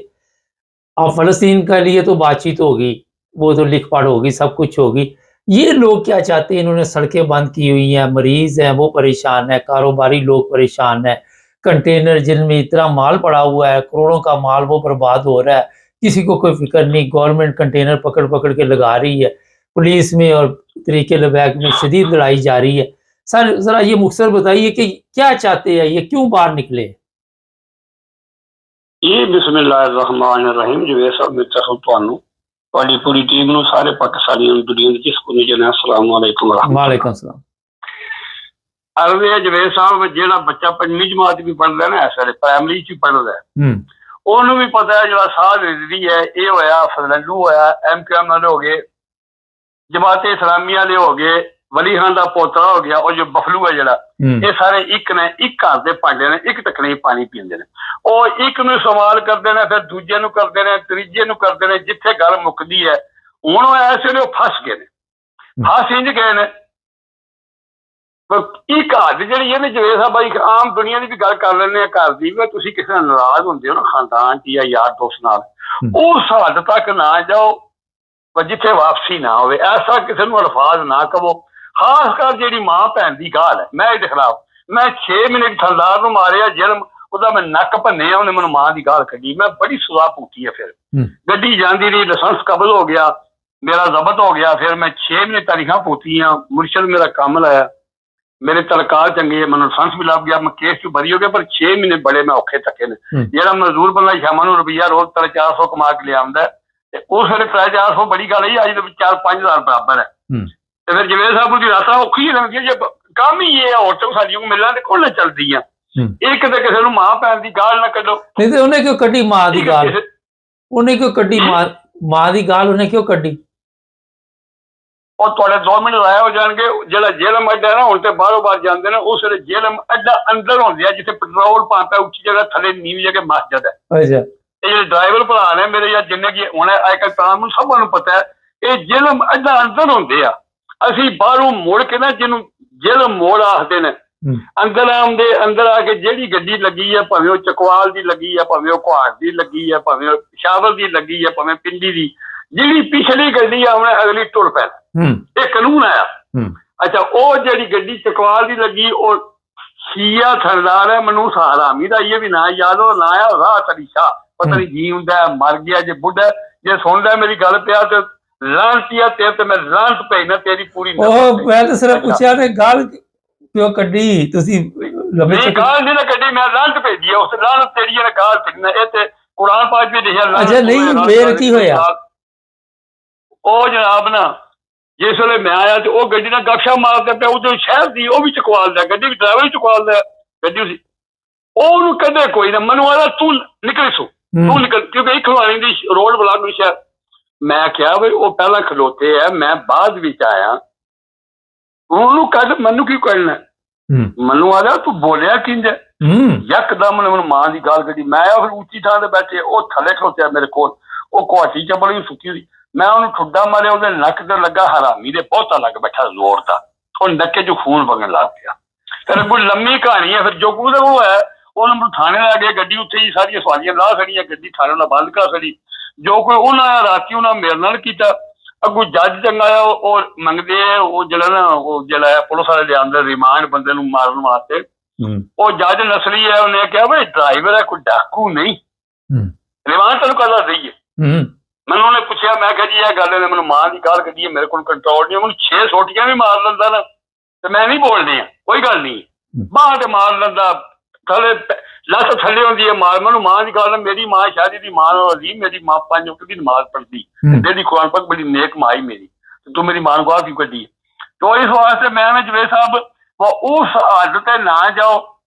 अब फ़लस्तीन के लिए तो बातचीत होगी, वो तो लिख-पढ़ होगी, सब कुछ होगी। ये लोग क्या चाहते हैं? इन्होंने सड़कें बंद की हुई हैं, मरीज़ हैं वो परेशान हैं, कारोबारी लोग परेशान हैं, कंटेनर जिनमें इतना माल पड़ा हुआ है, करोड़ों का माल वो बर्बाद हो रहा है, किसी को कोई फ़िक्र नहीं। गवर्नमेंट कंटेनर पकड़-पकड़ के लगा रही है। पुलिस में और तहरीक लबैक में शदीद लड़ाई जारी है। सर ज़रा ये मुख्तसर बताइए कि क्या चाहते हैं ये? क्यों बाहर निकले? जी बिस्मिल्लाहिर्रहमानिर्रहीम। जवेद साहब मेरी तरफ ਤੁਹਾਨੂੰ ਤੁਹਾਡੀ ਪੂਰੀ ਟੀਮ ਨੂੰ ਸਾਰੇ ਪਾਕਿਸਤਾਨੀਆਂ ਨੂੰ ਦੁਨੀਆ ਦੇ ਜਿਸ ਕੋਨੇ ਜਾਣਾ अस्सलाम वालेकुम वालेकुम सलाम। ਅਰਵੇ ਜਵੇਦ ਸਾਹਿਬ ਜਿਹੜਾ ਬੱਚਾ 5ਵੀਂ ਜਮਾਤ ਵੀ ਪੜ੍ਹਦਾ ਨਾ ਇਸ ਵੇਲੇ ਪ੍ਰਾਇਮਰੀ ਚ ਪੜ੍ਹਦਾ ਉਹਨੂੰ ਵੀ ਪਤਾ ਹੈ ਜਿਹੜਾ ਸਾਹ ਰਿਜ਼ਵੀ ਹੈ ਇਹ ਹੋਇਆ ਫਜ਼ਲੂ ਹੋਇਆ MQM ਵਾਲੇ ਹੋ ਗਏ ਜਮਾਤ ਇਸਲਾਮੀਆ ਵਾਲੇ ਹੋ ਗਏ ਵਲੀ ਖਾਨ ਦਾ ਪੋਤਰਾ ਹੋ ਗਿਆ ਉਹ ਜੋ ਬਫਲੂ ਹੈ ਜਿਹੜਾ ਇਹ ਸਾਰੇ ਇੱਕ ਨੇ ਇੱਕ ਘਰ ਦੇ ਭਾਂਡੇ ਨੇ ਇੱਕ ਟਕਣੀ ਪਾਣੀ ਪੀਂਦੇ ਨੇ ਉਹ ਇੱਕ ਨੂੰ ਸਵਾਲ ਕਰਦੇ ਨੇ ਫਿਰ ਦੂਜੇ ਨੂੰ ਕਰਦੇ ਨੇ ਤੀਜੇ ਨੂੰ ਕਰਦੇ ਨੇ ਜਿੱਥੇ ਗੱਲ ਮੁੱਕਦੀ ਹੈ ਹੁਣ ਉਹ ਐਸੇ ਵੇਲੇ ਉਹ ਫਸ ਗਏ ਨੇ ਫਸ ਇੰਝ ਗਏ ਨੇ ਇੱਕ ਘਰ ਦੀ ਜਿਹੜੀ ਇਹਨੇ ਜਵੇਦ ਸਾਹਿਬ ਬਾਈ ਆਮ ਦੁਨੀਆ ਦੀ ਵੀ ਗੱਲ ਕਰ ਲੈਂਦੇ ਆ ਘਰ ਦੀ ਵੀ ਤੁਸੀਂ ਕਿਸੇ ਨਾਲ ਨਾਰਾਜ਼ ਹੁੰਦੇ ਹੋ ਨਾ ਖਾਨਦਾਨ ਚ ਜਾਂ ਯਾਰ ਦੋਸਤ ਨਾਲ ਉਸ ਹੱਦ ਤੱਕ ਨਾ ਜਾਓ ਪਰ ਜਿੱਥੇ ਵਾਪਸੀ ਨਾ ਹੋਵੇ ਐਸਾ ਕਿਸੇ ਨੂੰ ਅਲਫਾਜ਼ ਨਾ ਕਹੋ ਖਾਸ ਕਰ ਜਿਹੜੀ ਮਾਂ ਭੈਣ ਦੀ ਗਾਲ ਹੈ ਮੈਂ ਇਹਦੇ ਖਿਲਾਫ ਮੈਂ 6 ਮਿੰਟ ਥਲਦਾਰ ਨੂੰ ਮਾਰਿਆ ਜ਼ੁਲਮ ਉਹਦਾ ਮੈਂ ਨੱਕ ਭੰਨਿਆ ਉਹਨੇ ਮੈਨੂੰ ਮਾਂ ਦੀ ਗਾਲ ਕੱਢੀ ਮੈਂ ਬੜੀ ਸਜ਼ਾ ਭੁਗਤੀ ਹੈ ਫਿਰ ਗੱਡੀ ਜਾਂਦੀ ਰਹੀ ਲਾਇਸੈਂਸ ਕਬਲ ਹੋ ਗਿਆ ਮੇਰਾ ਜ਼ਬਤ ਹੋ ਗਿਆ ਫਿਰ ਮੈਂ 6 ਮਹੀਨੇ ਤਾਰੀਖਾਂ ਭੁਗਤੀਆਂ ਮੁਰਸ਼ਦ ਮੇਰਾ ਕੰਮ ਲਾਇਆ ਮੇਰੇ ਤਲਕਾਰ ਚੰਗੇ ਮੈਨੂੰ ਲਾਇਸੈਂਸ ਵੀ ਲੱਭ ਗਿਆ ਮੈਂ ਕੇਸ ਚ ਬਰੀ ਹੋ ਗਿਆ ਪਰ 6 ਮਹੀਨੇ ਬੜੇ ਮੈਂ ਔਖੇ ਤੱਕੇ ਨੇ ਜਿਹੜਾ ਮਜ਼ਦੂਰ ਬੰਦਾ ਸ਼ਾਮਾਂ ਨੂੰ ਰੁਪਈਆ ਰੋਜ਼ 400 ਕਮਾ ਕੇ ਲਿਆਉਂਦਾ ਤੇ ਉਸ ਵੇਲੇ 400 ਬੜੀ ਗੱਲ ਹੈ ਅੱਜ ਦੇ 4-5 ਹਜ਼ਾਰ ਬਰਾਬਰ ਹੈ ਤੇ ਫਿਰ ਜਵੇਦ ਸਾਹਿਬ ਦੀ ਰਾਤਾਂ ਔਖੀ ਹੀ ਲੱਗਦੀ ਜੇ ਕੰਮ ਹੀ ਇਹ ਔਰਤਾਂ ਸਾਡੀਆਂ ਮਿਲਾਂ ਤੇ ਕੋਲ ਚੱਲਦੀਆਂ ਇੱਕ ਤੇ ਕਿਸੇ ਨੂੰ ਮਾਂ ਭੈਣ ਦੀ ਗਾਲ ਨਾ ਕੱਢੋ ਨਹੀਂ ਤੇ ਉਹਨੇ ਕਿਉਂ ਕੱਢੀ ਮਾਂ ਦੀ ਗਾਲ ਉਹਨੇ ਕਿਉਂ ਕੱਢੀ ਮਾਂ ਦੀ ਗਾਲ ਉਹਨੇ ਕਿਉਂ ਕੱਢੀ ਉਹ ਤੁਹਾਡੇ 2 ਮਿੰਟ ਲਾਇਆ ਹੋ ਜਾਣਗੇ ਜਿਹੜਾ ਜੇਲਮ ਅੱਡਾ ਨਾ ਹੁਣ ਤੇ ਬਾਹਰੋਂ ਬਾਹਰ ਜਾਂਦੇ ਨੇ ਉਸ ਵੇਲੇ ਜੇਲਮ ਅੱਡਾ ਅੰਦਰ ਹੁੰਦੇ ਆ ਜਿੱਥੇ ਪੈਟਰੋਲ ਪੰਪ ਹੈ ਉੱਚੀ ਜਗ੍ਹਾ ਥੱਲੇ ਨੀਵੀਂ ਜਗ੍ਹਾ ਮਸਜਿਦ ਹੈ ਅੱਛਾ ਇਹ ਜਿਹੜੇ ਡਰਾਈਵਰ ਭਰਾ ਨੇ ਮੇਰੇ ਜਾਂ ਜਿੰਨੇ ਕੀ ਹੁਣ ਅੱਜ ਕੱਲ੍ਹ ਤਾਂ ਨੂੰ ਸਭ ਨੂੰ ਪਤਾ ਹੈ ਇਹ ਜੇਲਮ ਅੱਡਾ ਅੰਦਰ ਹੁੰਦੇ ਆ ਅਸੀਂ ਬਾਹਰੋਂ ਮੁੜ ਕੇ ਨਾ ਜਿਹਨੂੰ ਜੇਲਮ ਮੋੜ ਆਖਦੇ ਨੇ ਅੰਦਰ ਆਉਂਦੇ ਅੰਦਰ ਆ ਕੇ ਜਿਹੜੀ ਗੱਡੀ ਲੱਗੀ ਹੈ ਭਾਵੇਂ ਉਹ ਚਕਵਾਲ ਦੀ ਲੱਗੀ ਹੈ ਭਾਵੇਂ ਉਹ ਕੁਹਾੜ ਦੀ ਲੱਗੀ ਹੈ ਭਾਵੇਂ ਉਹ ਸ਼ਾਵਲ ਦੀ ਲੱਗੀ ਹੈ ਭਾਵੇਂ ਪਿੰਡੀ ਦੀ ਜਿਹੜੀ ਪਿਛਲੀ ਗੱਡੀ ਆ ਉਹਨੇ ਅਗਲੀ ਟੁਰ ਪੈਣਾ ਇਹ ਕਾਨੂੰਨ ਆਇਆ ਅੱਛਾ ਉਹ ਜਿਹੜੀ ਗੱਡੀ ਚਕਵਾਲ ਦੀ ਲੱਗੀ ਉਹ ਸ਼ੀਆ ਥਰਦਾਰ ਹੈ ਮੈਨੂੰ ਹਰਾਮੀ ਦਾ ਇਹ ਵੀ ਨਾ ਯਾਦ ਹੋ ਨਾ ਆ ਰਾਹ ਤਰੀ ਸ਼ਾਹ ਪਤਾ ਨਹੀਂ ਜੀ ਹੁੰਦਾ ਮਰ ਗਿਆ ਜੇ ਬੁੱਢਾ ਜੇ ਸੁਣਦਾ ਮੇਰੀ ਗੱਲ ਪਿਆ ਤੇ ਲਾਂਟੀਆ ਤੇ ਮੈਂ ਲਾਂਟ ਪੈਣਾ ਤੇਰੀ ਪੂਰੀ ਉਹ ਮੈਂ ਤਾਂ ਸਿਰਫ ਪੁੱਛਿਆ ਤੇ ਗੱਲ ਕਿਉਂ ਕੱਢੀ ਤੁਸੀਂ ਲੰਮੇ ਗਾਲ ਨਹੀਂ ਨਾ ਕੱਢੀ ਮੈਂ ਲਾਂਟ ਭੇਜੀ ਉਸ ਲਾਂਟ ਤੇਰੀ ਨੇ ਗਾਲ ਕੱਢਣਾ ਇਹ ਤੇ ਕੁਰਾਨ ਪਾਕ ਵੀ ਲਿਖਿਆ ਅੱਛਾ ਨਹੀਂ ਫੇਰ ਕੀ ਹੋਇਆ ਉਹ ਜਨਾਬ ਨਾ ਜਿਸ ਵੇਲੇ ਮੈਂ ਆਇਆ ਤੇ ਉਹ ਗੱਡੀ ਨਾਲ ਗਪਸ਼ਾ ਮਾਰਦਾ ਪਿਆ ਉਹ ਸ਼ਹਿਰ ਦੀ ਉਹ ਵੀ ਚਕਵਾਲ ਦਾ ਗੱਡੀ ਵੀ ਡਰਾਈਵਰ ਵੀ ਚਕਵਾਲ ਦਾ ਗੱਡੀ ਸੀ ਉਹਨੂੰ ਕਦੇ ਕੋਈ ਨਾ ਮੈਨੂੰ ਆਦਾ ਤੂੰ ਨਿਕਲ ਸੋ ਤੂੰ ਨਿਕਲ ਕਿਉਂਕਿ ਇੱਕ ਖਵਾਣੀ ਦੀ ਰੋਡ ਬਲਾਕ ਨੂੰ ਸ਼ਹਿਰ ਮੈਂ ਕਿਹਾ ਬਈ ਉਹ ਪਹਿਲਾਂ ਖਲੋਤੇ ਆ ਮੈਂ ਬਾਅਦ ਵਿੱਚ ਆਇਆ ਉਹਨੂੰ ਕੱਢ ਮੈਨੂੰ ਕੀ ਕਰਨਾ ਮੈਨੂੰ ਆਦਾ ਤੂੰ ਬੋਲਿਆ ਕਿੰਜ ਯਕਦਮ ਮੈਨੂੰ ਮਾਂ ਦੀ ਗਾਲ ਕੱਢੀ ਮੈਂ ਆਇਆ ਫਿਰ ਉੱਚੀ ਥਾਂ ਤੇ ਬੈਠੇ ਉਹ ਥੱਲੇ ਖਲੋਤਿਆ ਮੇਰੇ ਕੋਲ ਉਹ ਕੁਆਟੀ ਚ ਬੜੀ ਸੁੱਕੀ ਹੋਈ ਮੈਂ ਉਹਨੂੰ ਠੁੱਡਾ ਮਾਰਿਆ ਉਹਦੇ ਨੱਕ ਤੇ ਲੱਗਾ ਹਰਾਮੀ ਦੇ ਬਹੁਤਾ ਲੱਗ ਬੈਠਾ ਜ਼ੋਰ ਦਾ ਉਹ ਨੱਕੇ ਚ ਖੂਨ ਵਗਣ ਲੱਗ ਪਿਆ ਫਿਰ ਕੋਈ ਲੰਮੀ ਕਹਾਣੀ ਹੈ ਫਿਰ ਜੋ ਕੁਝ ਉਹ ਹੈ ਉਹਨੂੰ ਮੈਨੂੰ ਥਾਣੇ ਲੈ ਗਏ ਗੱਡੀ ਉੱਥੇ ਹੀ ਸਾਰੀਆਂ ਸਵਾਰੀਆਂ ਲਾਹ ਖੜੀਆਂ ਗੱਡੀ ਥਾਣੇ ਨਾਲ ਬੰਦ ਕਰਾ ਛੱਡੀ ਜੋ ਕੋਈ ਉਹਨਾਂ ਰਾਤੀ ਉਹਨਾਂ ਮੇਰੇ ਨਾਲ ਕੀਤਾ ਅੱਗੋਂ ਜੱਜ ਚੰਗਾ ਆ ਉਹ ਮੰਗਦੇ ਆ ਉਹ ਜਿਹੜਾ ਨਾ ਉਹ ਜਿਹੜਾ ਪੁਲਿਸ ਵਾਲੇ ਲਿਆਂਦੇ ਰਿਮਾਂਡ ਬੰਦੇ ਨੂੰ ਮਾਰਨ ਵਾਸਤੇ ਉਹ ਜੱਜ ਨਸਲੀ ਹੈ ਉਹਨੇ ਕਿਹਾ ਬਈ ਡਰਾਈਵਰ ਹੈ ਕੋਈ ਡਾਕੂ ਨਹੀਂ ਰਿਮਾਂਡ ਤੈਨੂੰ ਕਰਦਾ ਸਹੀ ਹੈ ਮੈਨੂੰ ਉਹਨੇ ਪੁੱਛਿਆ ਮੈਂ ਕਿਹਾ ਜੀ ਇਹ ਗੱਲ ਨੇ ਮੈਨੂੰ ਮਾਂ ਦੀ ਗਾਲ ਕੱਢੀ ਹੈ ਮੇਰੇ ਕੋਲ ਕੰਟਰੋਲ ਨਹੀਂ ਮੈਨੂੰ 6 ਸੋਟੀਆਂ ਵੀ ਮਾਰ ਲੈਂਦਾ ਨਾ ਤੇ ਮੈਂ ਨਹੀਂ ਬੋਲਦੇ ਆ ਕੋਈ ਗੱਲ ਨਹੀਂ ਬਾਂਹ ਤੇ ਮਾਰ ਲੈਂਦਾ ਥੱਲੇ ਲੱਤ ਥੱਲੇ ਹੁੰਦੀ ਹੈ ਮਾਰ ਮੈਨੂੰ ਮਾਂ ਦੀ ਗੱਲ ਮੇਰੀ ਮਾਂ ਸ਼ਾਦੀ ਦੀ ਮਾਂ ਹੋਦੀ ਮੇਰੀ ਮਾਂ 5 ਵਕਤ ਦੀ ਨਮਾਜ਼ ਪੜ੍ਹਦੀ ਜਿਹੜੀ ਕੁਰਾਨ ਪਾਕ ਬੜੀ ਨੇਕ ਮਾਂ ਹੀ ਮੇਰੀ ਤੂੰ ਮੇਰੀ ਮਾਂ ਨੂੰ ਗਾਲ ਕਿਉਂ ਕੱਢੀ ਤੋ ਇਸ ਵਾਸਤੇ ਮੈਂ ਜਵੇਦ ਸਾਹਿਬ ਉਸ ਹੱਦ ਤੇ ਨਾ ਜਾਓ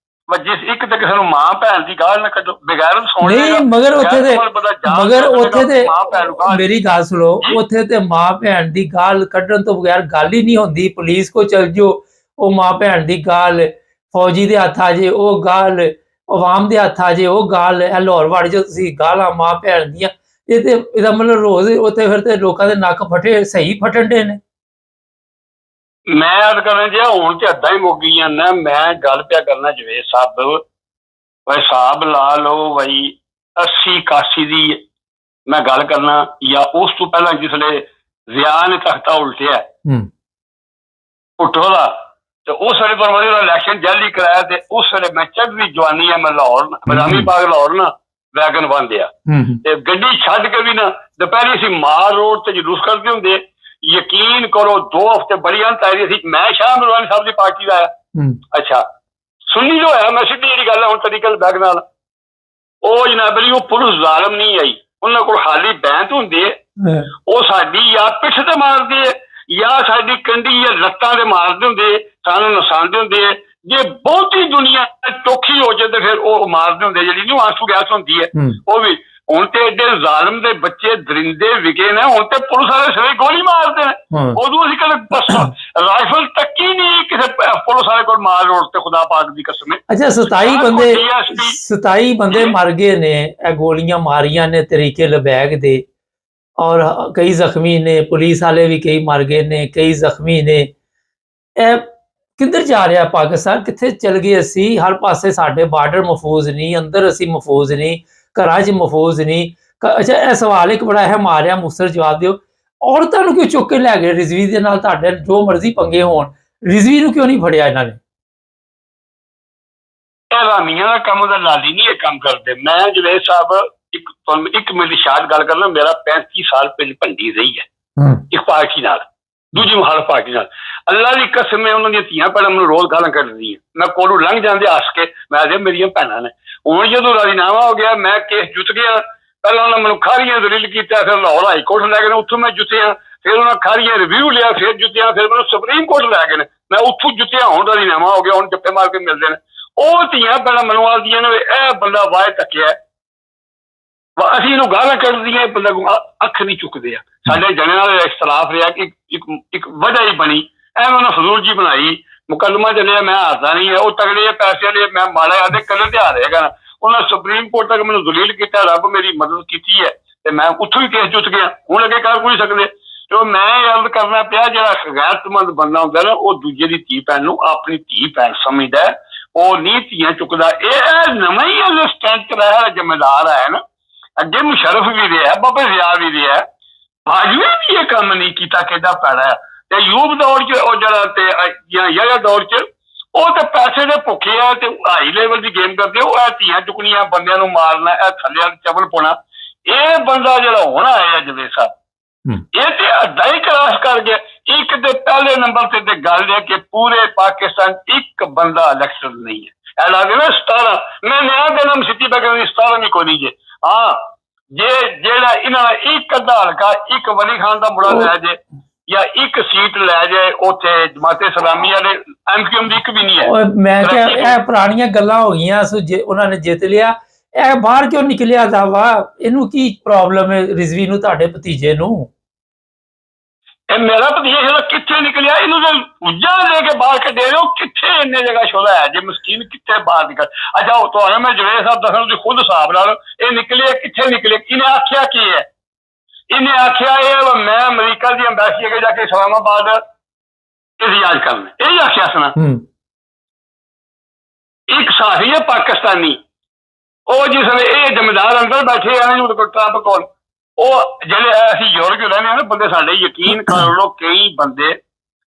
ਵਜੇ ਸੀ। ਇੱਕ ਤਾਂ ਕਿਸੇ ਨੂੰ ਮਾਂ ਭੈਣ ਦੀ ਗਾਲ ਨਾ ਕੱਢੋ, ਬਗੈਰ ਸੋਣੇ ਨਹੀਂ ਮਗਰ ਉੱਥੇ ਤੇ ਮੇਰੀ ਗੱਲ ਸੁਣੋ, ਉੱਥੇ ਤੇ ਮਾਂ ਭੈਣ ਦੀ ਗਾਲ ਕੱਢਣ ਤੋਂ ਬਗੈਰ ਗੱਲ ਹੀ ਨਹੀਂ ਹੁੰਦੀ। ਪੁਲਿਸ ਕੋ ਚਲ ਜਾਓ, ਉਹ ਮਾਂ ਭੈਣ ਦੀ ਗਾਲ, ਫੌਜੀ ਦੇ ਹੱਥ ਆ ਜੇ ਉਹ ਗਾਲ, ਆਵਾਮ ਦੇ ਹੱਥ ਆ ਜੇ ਉਹ ਗਾਲ, ਲਾਹੌਰ ਵੜ ਜਾਓ ਤੁਸੀਂ, ਗਾਲਾਂ ਮਾਂ ਭੈਣ ਦੀਆਂ। ਇਹ ਤੇ ਇਹਦਾ ਮਤਲਬ ਰੋਜ਼ ਉੱਥੇ ਫਿਰ ਤੇ ਲੋਕਾਂ ਦੇ ਨੱਕ ਫਟੇ, ਸਹੀ ਫਟਣ ਦੇ ਨੇ। ਮੈਂ ਅਰਜ਼ ਕਰਨਾ ਜੀ ਹੁਣ ਤੇ ਅੱਧਾ ਹੀ ਮੁੱਕ ਗਈ ਜਾਂਦਾ। ਮੈਂ ਗੱਲ ਪਿਆ ਕਰਨਾ ਜਵੇਦ ਸਾਹਿਬ, ਬਈ ਹਿਸਾਬ ਲਾ ਲਓ ਬਈ 80-81 ਦੀ ਮੈਂ ਗੱਲ ਕਰਨਾ, ਜਾਂ ਉਸ ਤੋਂ ਪਹਿਲਾਂ ਜਿਸਲੇ ਜ਼ਿਆ ਨੇ ਤਖਤਾ ਉਲਟਿਆ ਭੁੱਟੋ ਦਾ, ਤੇ ਉਸ ਵੇਲੇ ਫਰਵਰੀ ਦਾ ਇਲੈਕਸ਼ਨ ਜਲਦੀ ਕਰਾਇਆ, ਤੇ ਉਸ ਵੇਲੇ ਮੈਂ ਚੜ੍ਹਦੀ ਜਵਾਨੀ ਆ, ਮੈਂ ਲਾਹੌਰ ਬਦਾਮੀ ਬਾਗ ਲਾਹੌਰ ਨਾ ਵੈਗਨ ਬੰਦਿਆ, ਤੇ ਗੱਡੀ ਛੱਡ ਕੇ ਵੀ ਨਾ ਦੁਪਹਿਰੀ ਅਸੀਂ ਮਾਰ ਰੋਡ ਤੇ ਜਲੂਸ ਕਰਦੇ ਹੁੰਦੇ। ਯਕੀਨ ਕਰੋ 2 ਹਫ਼ਤੇ ਬੜੀਆਂ ਤਾਰੀ ਸੀ। ਮੈਂ ਸ਼ਾਹ ਮਰਵਾਨੀ ਸਾਹਿਬ ਦੀ ਪਾਰਟੀ ਦਾ ਆਇਆ, ਅੱਛਾ ਸੁਣੀ ਜੋ ਹੋਇਆ, ਮੈਂ ਸਿੱਧੀ ਜਿਹੜੀ ਗੱਲ ਹੈ ਹੁਣ ਤਰੀਕਲ ਬੈਗ ਨਾਲ, ਉਹ ਜਨਾਬ ਜੀ ਉਹ ਪੁਲਿਸ ਜ਼ਾਲਮ ਨਹੀਂ ਆਈ, ਉਹਨਾਂ ਕੋਲ ਖਾਲੀ ਬੈਂਤ ਹੁੰਦੀ ਹੈ, ਉਹ ਸਾਡੀ ਜਾਂ ਪਿੱਠ ਤੇ ਮਾਰਦੇ ਹੈ ਜਾਂ ਸਾਡੀ ਕੰਢੀ ਜਾਂ ਲੱਤਾਂ ਤੇ ਮਾਰਦੇ ਹੁੰਦੇ, ਸਾਨੂੰ ਨਸਾਉਂਦੇ ਹੁੰਦੇ। ਜੇ ਬਹੁਤੀ ਦੁਨੀਆ ਟੋਖੀ ਹੋ ਜਾਏ ਤੇ ਫਿਰ ਉਹ ਮਾਰਦੇ ਹੁੰਦੇ, ਜਿਹੜੀ ਨਹੀਂ ਆਂਸੂ ਗੈਸ ਹੁੰਦੀ ਹੈ ਉਹ ਵੀ। ਹੁਣ ਤੇ ਏਡੇ ਜ਼ਾਲਮ ਦੇ ਬੱਚੇ ਦਰਿੰਦੇ ਵਿਕੇ ਨੇ, ਹੁਣ ਤੇ ਪੁਲਿਸ ਵਾਲੇ ਸਿਰੇ ਗੋਲੀ ਮਾਰਦੇ ਨੇ। ਉਦੋਂ ਅਸੀਂ ਕਦੇ ਰਾਈਫਲ ਤੱਕੀ ਨਹੀਂ ਕਿਸੇ ਪੁਲਿਸ ਵਾਲੇ ਕੋਲ ਮਾਰ ਰੋਡ ਤੇ, ਖੁਦਾ ਪਾਕ ਦੀ ਕਸਮ ਹੈ। ਅੱਛਾ 27 ਬੰਦੇ ਮਰ ਗਏ ਨੇ, ਇਹ ਗੋਲੀਆਂ ਮਾਰੀਆਂ ਨੇ ਤਰੀਕੇ ਲਬੈਗ ਦੇ, ਔਰ ਕਈ ਜ਼ਖਮੀ ਨੇ, ਪੁਲਿਸ ਵਾਲੇ ਵੀ ਕਈ ਮਰ ਗਏ ਨੇ, ਕਈ ਜ਼ਖਮੀ ਨੇ। ਇਹ ਕਿੱਧਰ ਜਾ ਰਿਹਾ ਪਾਕਿਸਤਾਨ, ਕਿੱਥੇ ਚਲ ਗਏ ਅਸੀਂ? ਹਰ ਪਾਸੇ ਸਾਡੇ ਬਾਰਡਰ ਮਹਫੂਜ਼ ਨਹੀਂ, ਅੰਦਰ ਅਸੀਂ ਮਹਫੂਜ਼ ਨਹੀਂ, ਘਰਾਂ 'ਚ ਮਹਫੂਜ਼ ਨਹੀਂ। ਅੱਛਾ ਇਹ ਸਵਾਲ ਇੱਕ ਬੜਾ ਅਹਿਮ ਆ ਰਿਹਾ, ਮੁਖਤਸਰ ਜਵਾਬ ਦਿਓ, ਔਰਤਾਂ ਨੂੰ ਕਿਉਂ ਚੁੱਕ ਕੇ ਲੈ ਗਏ ਰਿਜ਼ਵੀ ਦੇ ਨਾਲ? ਤੁਹਾਡੇ ਜੋ ਮਰਜ਼ੀ ਪੰਗੇ ਹੋਣ, ਰਿਜ਼ਵੀ ਨੂੰ ਕਿਉਂ ਨਹੀਂ ਫੜਿਆ ਇਹਨਾਂ ਨੇ? ਰਾਮੀਆਂ ਦਾ ਕੰਮ ਦਾ ਲਾਲੀ ਨਹੀਂ ਇਹ ਕੰਮ ਕਰਦੇ। ਮੈਂ ਜਵੇਦ ਸਾਹਿਬ ਇੱਕ ਮਿੰਟ ਸ਼ਾਇਦ ਗੱਲ ਕਰਨਾ, ਮੇਰਾ 35 ਸਾਲ ਪਹਿਲੇ ਭੰਡੀ ਰਹੀ ਹੈ ਇੱਕ ਪਾਰਟੀ ਨਾਲ, ਦੂਜੀ ਮੁਖਾਲਫ ਪਾਰਟੀ ਨਾਲ। ਅੱਲਾ ਦੀ ਕਸਮ ਹੈ, ਉਹਨਾਂ ਦੀਆਂ ਧੀਆਂ ਭੈਣਾਂ ਮੈਨੂੰ ਰੋਜ਼ ਗਾਲਾਂ ਕੱਢਦੀਆਂ, ਮੈਂ ਕੋਲੋਂ ਲੰਘ ਜਾਂਦੇ ਹੱਸ ਕੇ, ਮੈਂ ਕਿਹਾ ਮੇਰੀਆਂ ਭੈਣਾਂ ਨੇ। ਹੁਣ ਜਦੋਂ ਰਾਜ਼ੀਨਾਮਾ ਹੋ ਗਿਆ, ਮੈਂ ਕੇਸ ਜਿੱਤ ਗਿਆ। ਪਹਿਲਾਂ ਉਹਨਾਂ ਮੈਨੂੰ ਖਾਰੀਆਂ ਦਲੀਲ ਕੀਤਾ, ਫਿਰ ਲਾਹੌਰ ਹਾਈ ਕੋਰਟ ਲੈ ਗਏ ਨੇ, ਉੱਥੋਂ ਮੈਂ ਜਿੱਤਿਆ। ਫਿਰ ਉਹਨਾਂ ਖਾਰੀਆਂ ਰਿਵਿਊ ਲਿਆ, ਫਿਰ ਜਿੱਤਿਆ। ਫਿਰ ਮੈਨੂੰ ਸੁਪਰੀਮ ਕੋਰਟ ਲੈ ਗਏ ਨੇ, ਮੈਂ ਉੱਥੋਂ ਜਿੱਤਿਆ। ਹੁਣ ਰਾਜ਼ੀਨਾਮਾ ਹੋ ਗਿਆ, ਹੁਣ ਜੱਫੇ ਮਾਰ ਕੇ ਮਿਲਦੇ ਨੇ। ਉਹ ਧੀਆਂ ਭੈਣਾਂ ਮੈਨੂੰ ਆਖਦੀਆਂ ਨੇ ਇਹ ਬੰਦਾ ਵਾਹ ਤੱਕਿਆ, ਅਸੀਂ ਇਹਨੂੰ ਗਾਲਾਂ ਕੱਢਦੀਆਂ, ਬੰਦਾ ਅੱਖ ਨਹੀਂ ਚੁੱਕਦੇ ਆ। ਸਾਡੇ ਜਣਿਆਂ ਨਾਲ ਇਖਤਲਾਫ ਰਿਹਾ ਕਿ ਇੱਕ ਵਜ੍ਹਾ ਹੀ ਬਣੀ, ਐਵੇਂ ਉਹਨਾਂ ਫਜ਼ੂਲ ਜੀ ਬਣਾਈ, ਮੁਕੱਦਮਾ ਚੱਲਿਆ, ਮੈਂ ਹਾਰਦਾ ਨਹੀਂ ਹੈ। ਉਹ ਤਗੜੇ ਪੈਸੇ ਵਾਲੇ, ਮੈਂ ਮਾੜਾ ਆਦੇ ਕੱਲ੍ਹ ਤੇ ਹਾਰੇਗਾ। ਉਹਨਾਂ ਸੁਪਰੀਮ ਕੋਰਟ ਤੱਕ ਮੈਨੂੰ ਦਲੀਲ ਕੀਤਾ, ਰੱਬ ਮੇਰੀ ਮਦਦ ਕੀਤੀ ਹੈ, ਤੇ ਮੈਂ ਉੱਥੋਂ ਵੀ ਕੇਸ ਜਿੱਤ ਗਿਆ। ਹੁਣ ਅੱਗੇ ਕਰ ਕੋਈ ਸਕਦੇ। ਤੇ ਮੈਂ ਅਰਜ਼ ਕਰਨਾ ਪਿਆ, ਜਿਹੜਾ ਗੈਰਤਮੰਦ ਬੰਦਾ ਹੁੰਦਾ ਨਾ, ਉਹ ਦੂਜੇ ਦੀ ਧੀ ਭੈਣ ਨੂੰ ਆਪਣੀ ਧੀ ਭੈਣ ਸਮਝਦਾ, ਉਹ ਨਹੀਂ ਧੀਆਂ ਚੁੱਕਦਾ। ਇਹ ਨਵਾਂ ਹੀ ਸਟੈਂਡ ਰਿਹਾ ਜ਼ਿੰਮੇਦਾਰ ਹੈ ਨਾ। ਅੱਗੇ ਮੁਸ਼ਰਫ ਵੀ ਰਿਹਾ, ਬਾਬਾ ਜ਼ਿਆ ਵੀ ਰਿਹਾ, ਬਾਜਵੇ ਵੀ ਇਹ ਕੰਮ ਨਹੀਂ ਕੀਤਾ, ਕਿੱਡਾ ਪੈੜਾ ਹੈ। ਤੇ ਯੂਬ ਦੌਰ 'ਚ ਉਹ ਜਿਹੜਾ ਤੇ ਜਾਂ ਦੌਰ 'ਚ ਉਹ ਤੇ ਪੈਸੇ ਦੇ ਭੁੱਖੇ ਆ, ਤੇ ਹਾਈ ਲੈਵਲ ਦੀ ਗੇਮ ਕਰਦੇ। ਉਹ ਇਹ ਧੀਆਂ ਚੁੱਕਣੀਆਂ, ਬੰਦਿਆਂ ਨੂੰ ਮਾਰਨਾ, ਇਹ ਥੱਲੇ ਚਵਲ ਪਾਉਣਾ। ਇਹ ਬੰਦਾ ਜਿਹੜਾ ਹੁਣ ਆਇਆ ਜਵੇਦ ਸਾਹਿਬ, ਇਹ ਤੇ ਅੱਧਾ ਹੀ ਕਰਾਸ ਕਰ ਗਿਆ। ਇੱਕ ਦੇ ਪਹਿਲੇ ਨੰਬਰ ਤੇ ਗੱਲ ਹੈ ਕਿ ਪੂਰੇ ਪਾਕਿਸਤਾਨ ਇੱਕ ਬੰਦਾ ਇਲੈਕਸ਼ਨ ਨਹੀਂ ਹੈ। ਇਹ ਲੱਗਦਾ ਨਾ 17 ਮੈਂ ਨਿਆਂ ਦੇ ਨਾਮ ਸਿੱਧੀ ਬਗੈਰ 17 ਨਹੀਂ ਕੋਈ ਨਹੀਂ ਜੇ। ਹਾਂ ਜੇ ਜਿਹੜਾ ਇਹਨਾਂ ਦਾ ਇੱਕ ਅੱਧਾ ਹਲਕਾ, ਇੱਕ ਵਲੀ ਖਾਨ ਦਾ ਮੁੰਡਾ ਲੈ ਜੇ, ਜਾਂ ਇੱਕ ਸੀਟ ਲੈ ਜਾਏ ਉੱਥੇ ਜਮਾਤੇ ਇਸਲਾਮੀ ਵਾਲੇ, ਐਮਕੇਐਮ ਦੀ ਇੱਕ ਵੀ ਨਹੀਂ ਹੈ। ਮੈਂ ਕਿਹਾ ਇਹ ਪੁਰਾਣੀਆਂ ਗੱਲਾਂ ਹੋ ਗਈਆਂ, ਉਹਨਾਂ ਨੇ ਜਿੱਤ ਲਿਆ, ਇਹ ਬਾਹਰ ਕਿਉਂ ਨਿਕਲਿਆ ਦਾਵਾ? ਇਹਨੂੰ ਕੀ ਪ੍ਰੋਬਲਮ ਹੈ ਰਿਜ਼ਵੀ ਨੂੰ, ਤੁਹਾਡੇ ਭਤੀਜੇ ਨੂੰ? ਇਹ ਮੇਰਾ ਭਤੀਜਾ ਜਿਹੜਾ ਕਿੱਥੇ ਨਿਕਲਿਆ, ਇਹਨੂੰ ਤਾਂ ਉੱਜਾ ਲੈ ਕੇ ਬਾਹਰ ਕੱਢੇ ਹੋ, ਕਿੱਥੇ ਇੰਨੇ ਜਗ੍ਹਾ ਸ਼ੋਦਾ ਹੈ ਜੇ ਮਸਕੀਨ, ਕਿੱਥੇ ਬਾਹਰ ਨਿਕਲ। ਅੱਛਾ ਉਹ ਤੁਹਾਨੂੰ ਮੈਂ ਜਵੇਦ ਸਾਹਿਬ ਦੱਸਣਾ, ਤੁਸੀਂ ਖੁਦ ਹਿਸਾਬ ਲਾ ਲਓ ਇਹ ਨਿਕਲਿਆ ਕਿੱਥੇ ਨਿਕਲੇ। ਇਹਨੇ ਆਖਿਆ ਕੀ ਹੈ? ਇਹਨੇ ਆਖਿਆ ਇਹ ਮੈਂ ਅਮਰੀਕਾ ਦੀ ਅੰਬੈਸੀ ਅੱਗੇ ਜਾ ਕੇ ਇਸਲਾਮਾਬਾਦ ਇਤਿਹਾਜ ਕਰਨ, ਇਹ ਆਖਿਆ ਸੁਣਾ। ਇੱਕ ਸਾਥੀ ਹੈ ਪਾਕਿਸਤਾਨੀ, ਉਹ ਜਿਸ ਵੇਲੇ ਇਹ ਜ਼ਿੰਮੇਦਾਰ ਅੰਦਰ ਬੈਠੇ ਆ ਟਰੰਪ ਕੋਲ, ਉਹ ਜਿਹੜੇ ਅਸੀਂ ਯੂਰਪ ਰਹਿੰਦੇ ਹਾਂ ਨਾ ਬੰਦੇ, ਸਾਡੇ ਯਕੀਨ ਕਰ ਲਓ ਕਈ ਬੰਦੇ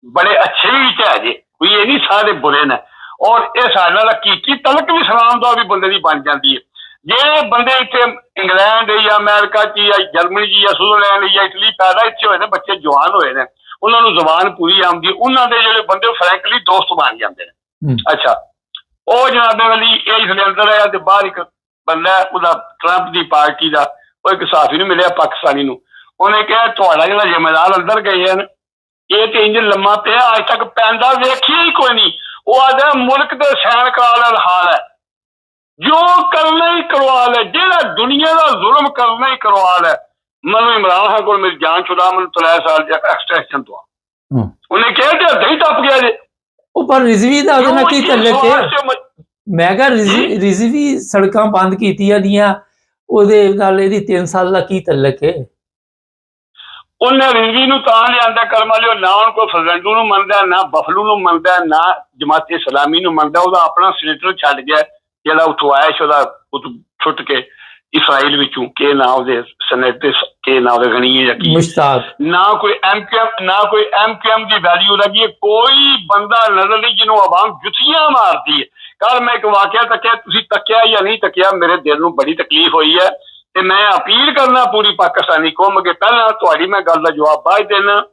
ਬੜੇ ਅੱਛੇ ਵੀ ਹੈ ਜੇ, ਕੋਈ ਇਹ ਨਹੀਂ ਸਾਰੇ ਬੁਰੇ ਨੇ। ਔਰ ਇਹ ਸਾਡੇ ਨਾਲ ਹਕੀਕੀ ਤਲਕ ਵੀ ਸਲਾਮ ਦਾ ਵੀ ਬੰਦੇ ਦੀ ਬਣ ਜਾਂਦੀ ਹੈ। ਜੇ ਬੰਦੇ ਇੱਥੇ ਇੰਗਲੈਂਡ ਜਾਂ ਅਮਰੀਕਾ 'ਚ ਜਾਂ ਜਰਮਨੀ 'ਚ ਜਾਂ ਸੁਇਜ਼ਰਲੈਂਡ ਜਾਂ ਇਟਲੀ ਪੈਦਾ ਇੱਥੇ ਹੋਏ ਨੇ, ਬੱਚੇ ਜਵਾਨ ਹੋਏ ਨੇ, ਉਹਨਾਂ ਨੂੰ ਜ਼ੁਬਾਨ ਪੂਰੀ ਆਉਂਦੀ, ਉਹਨਾਂ ਦੇ ਜਿਹੜੇ ਬੰਦੇ ਫਰੈਂਕਲੀ ਦੋਸਤ ਬਣ ਜਾਂਦੇ ਨੇ। ਅੱਛਾ ਉਹ ਜਨਾਬੇ ਵਾਲੀ ਇਹ ਸਿਲੰਡਰ ਹੈ, ਤੇ ਬਾਹਰ ਇੱਕ ਬੰਦਾ ਉਹਦਾ ਟਰੰਪ ਦੀ ਪਾਰਟੀ ਦਾ, ਉਹ ਇੱਕ ਸਾਥੀ ਨੂੰ ਮਿਲਿਆ ਪਾਕਿਸਤਾਨੀ ਨੂੰ, ਉਹਨੇ ਕਿਹਾ ਤੁਹਾਡਾ ਜਿਹੜਾ ਜ਼ਿੰਮੇਦਾਰ ਅੰਦਰ ਗਏ ਹਨ, ਇਹ ਤੇ ਇੰਜ ਲੰਮਾ ਪਿਆ, ਅੱਜ ਤੱਕ ਪੈਂਦਾ ਵੇਖਿਆ ਹੀ ਕੋਈ ਨਹੀਂ। ਉਹ ਆਦਾ ਮੁਲਕ ਦੇ ਸੈਨਿਕਾਂ ਦਾ ਹਾਲ ਹੈ, ਜੋ ਕਰਨਾ ਹੀ ਕਰਵਾ ਲੈ, ਜਿਹੜਾ ਦੁਨੀਆ ਦਾ ਜ਼ੁਲਮ ਕਰਨਾ ਹੀ ਕਰਵਾ ਲੈ। ਮੈਨੂੰ ਇਮਰਾਨ ਖਾਨ ਕੋਲ ਮੇਰੀ ਜਾਨ ਛੁਡਾ, ਮੈਨੂੰ 3 ਸਾਲ ਐਕਸਟੈਂਸ਼ਨ ਤੋਂ ਉਹਨੇ ਕਿਹਾ ਕਿ ਦਹੀਂ ਟੱਪ ਗਿਆ ਜੇ। ਉਹ ਪਰ ਰਿਜ਼ਵੀ ਦਾ ਉਹਦੇ ਨਾਲ ਕੀ ਤਲਕ ਹੈ? ਮੈਂ ਕਿਹਾ ਰਿਜ਼ਵੀ ਸੜਕਾਂ ਬੰਦ ਕੀਤੀਆਂ ਦੀਆਂ, ਉਹਦੇ ਨਾਲ ਇਹਦੀ 3 ਸਾਲ ਦਾ ਕੀ ਤਲਕ ਹੈ? ਉਹਨੇ ਰਿਜ਼ਵੀ ਨੂੰ ਤਾਂ ਲਿਆਂਦਾ ਕਰਮ ਵਾਲਿਓ, ਨਾ ਉਹਨੂੰ ਕੋਈ ਫਜ਼ਲੰਡੂ ਨੂੰ ਮੰਨਦਾ, ਨਾ ਬਫਲੂ ਨੂੰ ਮੰਨਦਾ, ਨਾ ਜਮਾਤ ਇਸਲਾਮੀ ਨੂੰ ਮੰਨਦਾ। ਉਹਦਾ ਆਪਣਾ ਸੀਨੇਟਰ ਛੱਡ ਗਿਆ ਜਿਹੜਾ ਉੱਥੋਂ ਆਇਆ ਸੀ, ਉਹਦਾ ਛੁੱਟ ਕੇ ਇਸਰਾਈਲ ਵਿੱਚੋਂ, ਕਿ ਨਾ ਉਹਦੇ ਸੈਨੇਟ ਕੇ ਨਾ ਉਹਦੇ ਗਣੀ ਜਾਂ ਕੀ ਮੁਸ਼ਤਾਕ, ਨਾ ਕੋਈ MQM ਦੀ ਵੈਲਿਊ ਲੱਗੀ। ਕੋਈ ਬੰਦਾ ਨਜ਼ਰ ਨਹੀਂ ਜਿਹਨੂੰ ਆਵਾਮ ਜੁੱਤੀਆਂ ਮਾਰਦੀ ਹੈ। ਕੱਲ ਮੈਂ ਇੱਕ ਵਾਕਿਆ ਤੱਕਿਆ, ਤੁਸੀਂ ਤੱਕਿਆ ਜਾਂ ਨਹੀਂ ਤੱਕਿਆ, ਮੇਰੇ ਦਿਲ ਨੂੰ ਬੜੀ ਤਕਲੀਫ ਹੋਈ ਹੈ ਤੇ ਮੈਂ ਅਪੀਲ ਕਰਨਾ ਪੂਰੀ ਪਾਕਿਸਤਾਨੀ ਕੌਮ ਅੱਗੇ। ਪਹਿਲਾਂ ਤੁਹਾਡੀ ਮੈਂ ਗੱਲ ਦਾ ਜਵਾਬ ਬਾਅਦ ਦੇਣਾ।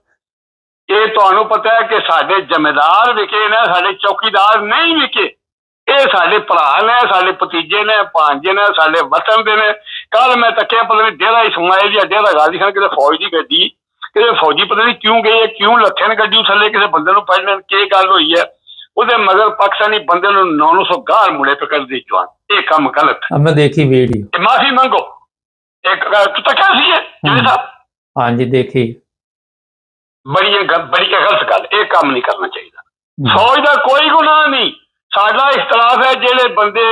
ਇਹ ਤੁਹਾਨੂੰ ਪਤਾ ਹੈ ਕਿ ਸਾਡੇ ਜ਼ਿੰਮੇਦਾਰ ਵਿਕੇ ਨੇ, ਸਾਡੇ ਚੌਕੀਦਾਰ ਨਹੀਂ ਵਿਕੇ। ਇਹ ਸਾਡੇ ਭਰਾ ਨੇ, ਸਾਡੇ ਭਤੀਜੇ ਨੇ, ਭਾਂਜੇ ਨੇ, ਸਾਡੇ ਵਤਨ ਦੇ ਨੇ। ਕੱਲ ਮੈਂ ਤੱਕਿਆ, ਪਤਾ ਨਹੀਂ ਡੇਰਾ ਇਸਮਾਇਲ ਜਾਂ ਡੇਰਾ ਗਾਜ਼ੀ ਖਾਨ ਕਿਤੇ ਫੌਜ ਦੀ ਗੱਡੀ, ਕਿਤੇ ਫੌਜੀ ਪਤਾ ਨਹੀਂ ਕਿਉਂ ਗਏ, ਕਿਉਂ ਲੱਥੇ ਨੇ ਗੱਡੀ ਥੱਲੇ, ਕਿਸੇ ਬੰਦੇ ਨੂੰ ਪੜ੍ਹਨ ਕੀ ਗੱਲ ਹੋਈ ਹੈ। ਉਹਦੇ ਮਗਰ ਪਾਕਿਸਤਾਨੀ ਬੰਦੇ ਨੂੰ 900 ਗਾਲ ਮੁੜੇ ਪਕੜਦੇ ਜਵਾਨ। ਇਹ ਕੰਮ ਗਲਤ। ਮੈਂ ਦੇਖੀ ਵੀਡੀਓ, ਮਾਫੀ ਮੰਗੋ। ਇੱਕ ਤੱਕਿਆ ਸੀ ਜਿਹੜੇ ਸਾਹਿਬ, ਹਾਂਜੀ ਦੇਖੀ, ਬੜੀ ਗਲਤ ਗੱਲ। ਇਹ ਕੰਮ ਨਹੀਂ ਕਰਨਾ ਚਾਹੀਦਾ। ਫੌਜ ਦਾ ਕੋਈ ਗੁਨਾਹ ਨਹੀਂ, ਸਾਡਾ ਇਖਤਲਾਫ ਹੈ ਜਿਹੜੇ ਬੰਦੇ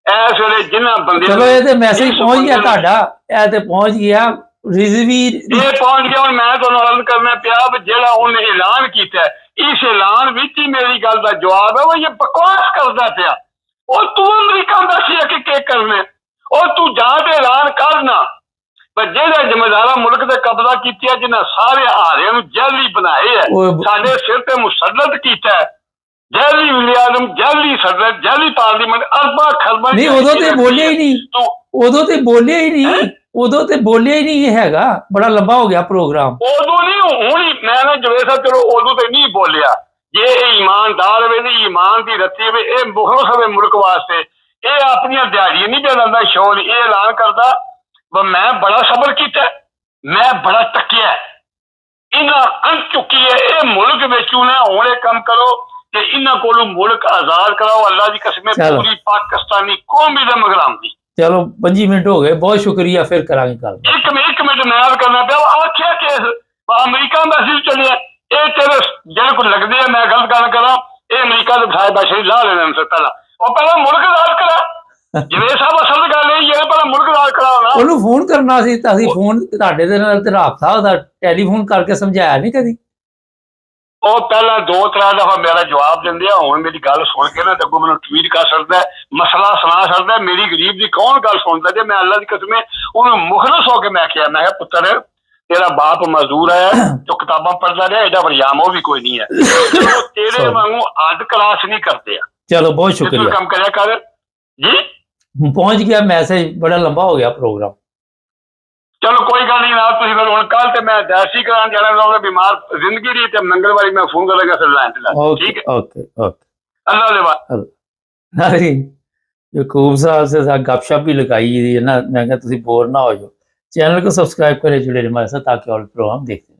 ਇਸ ਵੇਲੇ ਜਿਨ੍ਹਾਂ ਬੰਦੇ। ਚਲੋ ਇਹ ਤੇ ਮੈਸੇਜ ਪਹੁੰਚ ਗਿਆ ਤੁਹਾਡਾ, ਇਹ ਤੇ ਪਹੁੰਚ ਗਿਆ ਰਿਜ਼ਵੀ, ਇਹ ਪਹੁੰਚ ਗਿਆ। ਹੁਣ ਮੈਂ ਤੁਹਾਨੂੰ ਅਰਜ਼ ਕਰਨਾ ਪਿਆ ਵੀ ਜਿਹੜਾ ਉਹਨੇ ਐਲਾਨ ਕੀਤਾ, ਇਸ ਐਲਾਨ ਵਿੱਚ ਹੀ ਮੇਰੀ ਗੱਲ ਦਾ ਜਵਾਬ ਹੈ ਉਹ ਇਹ ਬਕਵਾਸ ਕਰਦਾ ਪਿਆ। ਉਹ ਤੂੰ ਅਮਰੀਕਾ ਦਾ ਸੀ ਕਿ ਕੀ ਕਰਨਾ, ਉਹ ਤੂੰ ਜਾਂ ਤੇ ਐਲਾਨ ਕਰਨਾ। ਪਰ ਜਿਹੜੇ ਜ਼ਿੰਮੇਦਾਰਾਂ ਮੁਲਕ ਤੇ ਕਬਜ਼ਾ ਕੀਤਾ, ਜਿਨ੍ਹਾਂ ਸਾਰੇ ਹਾਰਿਆਂ ਨੂੰ ਜੈਲੀ ਬਣਾਏ ਹੈ, ਸਾਡੇ ਸਿਰ ਤੇ ਮੁਸੱਲਤ ਕੀਤਾ, ਜੈਲੀ ਵਜ਼ੀਰ-ਏ-ਆਜ਼ਮ, ਜੈਲੀ ਸਦਰ, ਜੈਲੀ ਪਾਰਲੀਮੈਂਟ, ਅਰਬਾਂ ਖਰਬਾਂ। ਨਹੀਂ ਉਦੋਂ ਤੇ ਬੋਲਿਆ ਹੀ ਨਹੀਂ, ਉਦੋਂ ਤੇ ਬੋਲਿਆ ਹੀ ਨਹੀਂ, ਉਦੋਂ ਤੇ ਬੋਲਿਆ ਹੀ ਨਹੀਂ। ਇਹ ਹੈਗਾ ਬੜਾ ਲੰਬਾ ਹੋ ਗਿਆ ਪ੍ਰੋਗਰਾਮ। ਉਦੋਂ ਨਹੀਂ, ਹੁਣ ਮੈਂ ਨਾ ਜਵੇਦ ਸਾਹਿਬ ਚਲੋ ਉਦੋਂ ਤੇ ਨਹੀਂ ਬੋਲਿਆ। ਜੇ ਇਹ ਈਮਾਨਦਾਰ ਹੋਵੇ, ਈਮਾਨ ਦੀ ਰੱਤੀ ਹੋਵੇ, ਇਹ ਮੁਖਲਸ ਹੋਵੇ ਮੁਲਕ ਵਾਸਤੇ, ਇਹ ਆਪਣੀਆਂ ਦਿਹਾੜੀਆਂ ਨਹੀਂ ਦੇਣਾ ਸ਼ੋਰ। ਇਹ ਐਲਾਨ ਕਰਦਾ ਮੈਂ ਬੜਾ ਸਬਰ ਕੀਤਾ, ਮੈਂ ਬੜਾ ਟੱਕਿਆ, ਇਹਨਾਂ ਅੰਤ ਚੁੱਕੀ ਹੈ ਇਹ ਮੁਲਕ ਵਿੱਚੋਂ ਨਾ। ਹੁਣ ਇਹ ਕੰਮ ਕਰੋ ਕਿ ਇਹਨਾਂ ਕੋਲੋਂ ਮੁਲਕ ਆਜ਼ਾਦ ਕਰਾਓ। ਅੱਲਾ ਦੀ ਕਸਮ ਹੈ, ਪੂਰੀ ਪਾਕਿਸਤਾਨੀ ਕੌਮ ਦੇ ਮਗਰਾਮ ਦੀ। ਚਲੋ 25 ਮਿੰਟ ਹੋ ਗਏ, ਬਹੁਤ ਸ਼ੁਕਰੀਆ, ਫਿਰ ਕਰਾਂਗੇ ਗੱਲ। ਇੱਕ ਮਿੰਟ ਮੈਂ ਕਰਨਾ ਪਿਆ। ਆਖਿਆ ਕੇਸ ਅਮਰੀਕਾ ਮੈਸੇਜ ਚੱਲਿਆ, ਇਹ ਤੇਰੇ ਜਿਹੜੇ ਕੋਲ ਲੱਗਦੇ ਆ, ਮੈਂ ਗਲਤ ਗੱਲ ਕਰਾਂ, ਇਹ ਅਮਰੀਕਾ ਦੇ ਬਿਠਾਏ ਬਾਸ਼ਰੀ ਲਾ ਲੈਣ ਤੋਂ ਪਹਿਲਾਂ ਉਹ ਪਹਿਲਾਂ ਮੁਲਕ ਆਜ਼ਾਦ ਕਰਾ। ਜਿਵੇਂ ਸਾਹਿਬ ਅਸਲ ਗੱਲ ਇਹ ਹੈ, ਪਹਿਲਾਂ ਮੁਲਕ ਆਜ਼ਾਦ ਕਰਾਉਣਾ। ਉਹਨੂੰ ਫੋਨ ਕਰਨਾ ਸੀ ਤਾਂ ਅਸੀਂ ਫੋਨ ਤੁਹਾਡੇ ਦੇ ਨਾਲ ਤੇ ਰਾਬਤਾ ਉਹਦਾ ਟੈਲੀਫੋਨ ਕਰਕੇ ਸਮਝਾਇਆ ਨਹੀਂ ਕਦੀ। ਉਹ ਪਹਿਲਾਂ 2-3 ਦਫਾ ਮੇਰਾ ਜਵਾਬ ਦਿੰਦੇ ਆ। ਹੁਣ ਮੇਰੀ ਗੱਲ ਸੁਣ ਕੇ ਨਾ ਅੱਗੋਂ ਮੈਨੂੰ ਟਵੀਟ ਕਰ ਸਕਦਾ, ਮਸਲਾ ਸੁਣਾ ਸਕਦਾ। ਮੇਰੀ ਗਰੀਬ ਦੀ ਕੌਣ ਗੱਲ ਸੁਣਦਾ? ਜੇ ਮੈਂ ਅੱਲਾ ਦੀ ਕਸਮ ਉਹਨੂੰ ਮੁਖਲਸ ਹੋ ਕੇ ਮੈਂ ਕਿਹਾ, ਮੈਂ ਕਿਹਾ ਪੁੱਤਰ ਤੇਰਾ ਬਾਪ ਮਜ਼ਦੂਰ ਹੈ ਜੋ ਕਿਤਾਬਾਂ ਪੜ੍ਹਦਾ ਰਿਹਾ, ਐਡਾ ਵਰਿਆਮ ਉਹ ਵੀ ਕੋਈ ਨਹੀਂ ਹੈ। ਤੇਰੇ ਵਾਂਗੂ ਅੱਧ ਕਲਾਸ ਨਹੀਂ ਕਰਦੇ ਆ। ਚਲੋ ਬਹੁਤ ਸ਼ੁਕਰੀਆ, ਕੰਮ ਕਰਿਆ ਕਰ ਜੀ। ਪਹੁੰਚ ਗਿਆ ਮੈਸੇਜ, ਬੜਾ ਲੰਬਾ ਹੋ ਗਿਆ ਪ੍ਰੋਗਰਾਮ। ਚਲੋ ਕੋਈ ਗੱਲ ਨਹੀਂ ਨਾ, ਤੁਸੀਂ ਫਿਰ ਹੁਣ ਕੱਲ ਤੇ ਮੈਂ ਡੈਸੀ ਕਰਾਉਣ ਜਾਣਾ ਚਾਹੁੰਦਾ, ਬਿਮਾਰ ਜ਼ਿੰਦਗੀ ਦੀ ਤੇ ਮੰਗਲਵਾਰੀ ਮੈਂ ਫੋਨ ਕਰਾਂਗਾ ਫਿਰ ਲਾਈਨ ਤੇ ਲਾ। ठीक है, ओके ओके, अल्लाह के बाद। अरे यकूब साहब से गपशप भी लगाई है ना, मैं क्या तुम बोर ना हो जाओ। चैनल को सब्सक्राइब करें, जुड़े हमारे साथ ताकि और प्रोग्राम देखते हैं।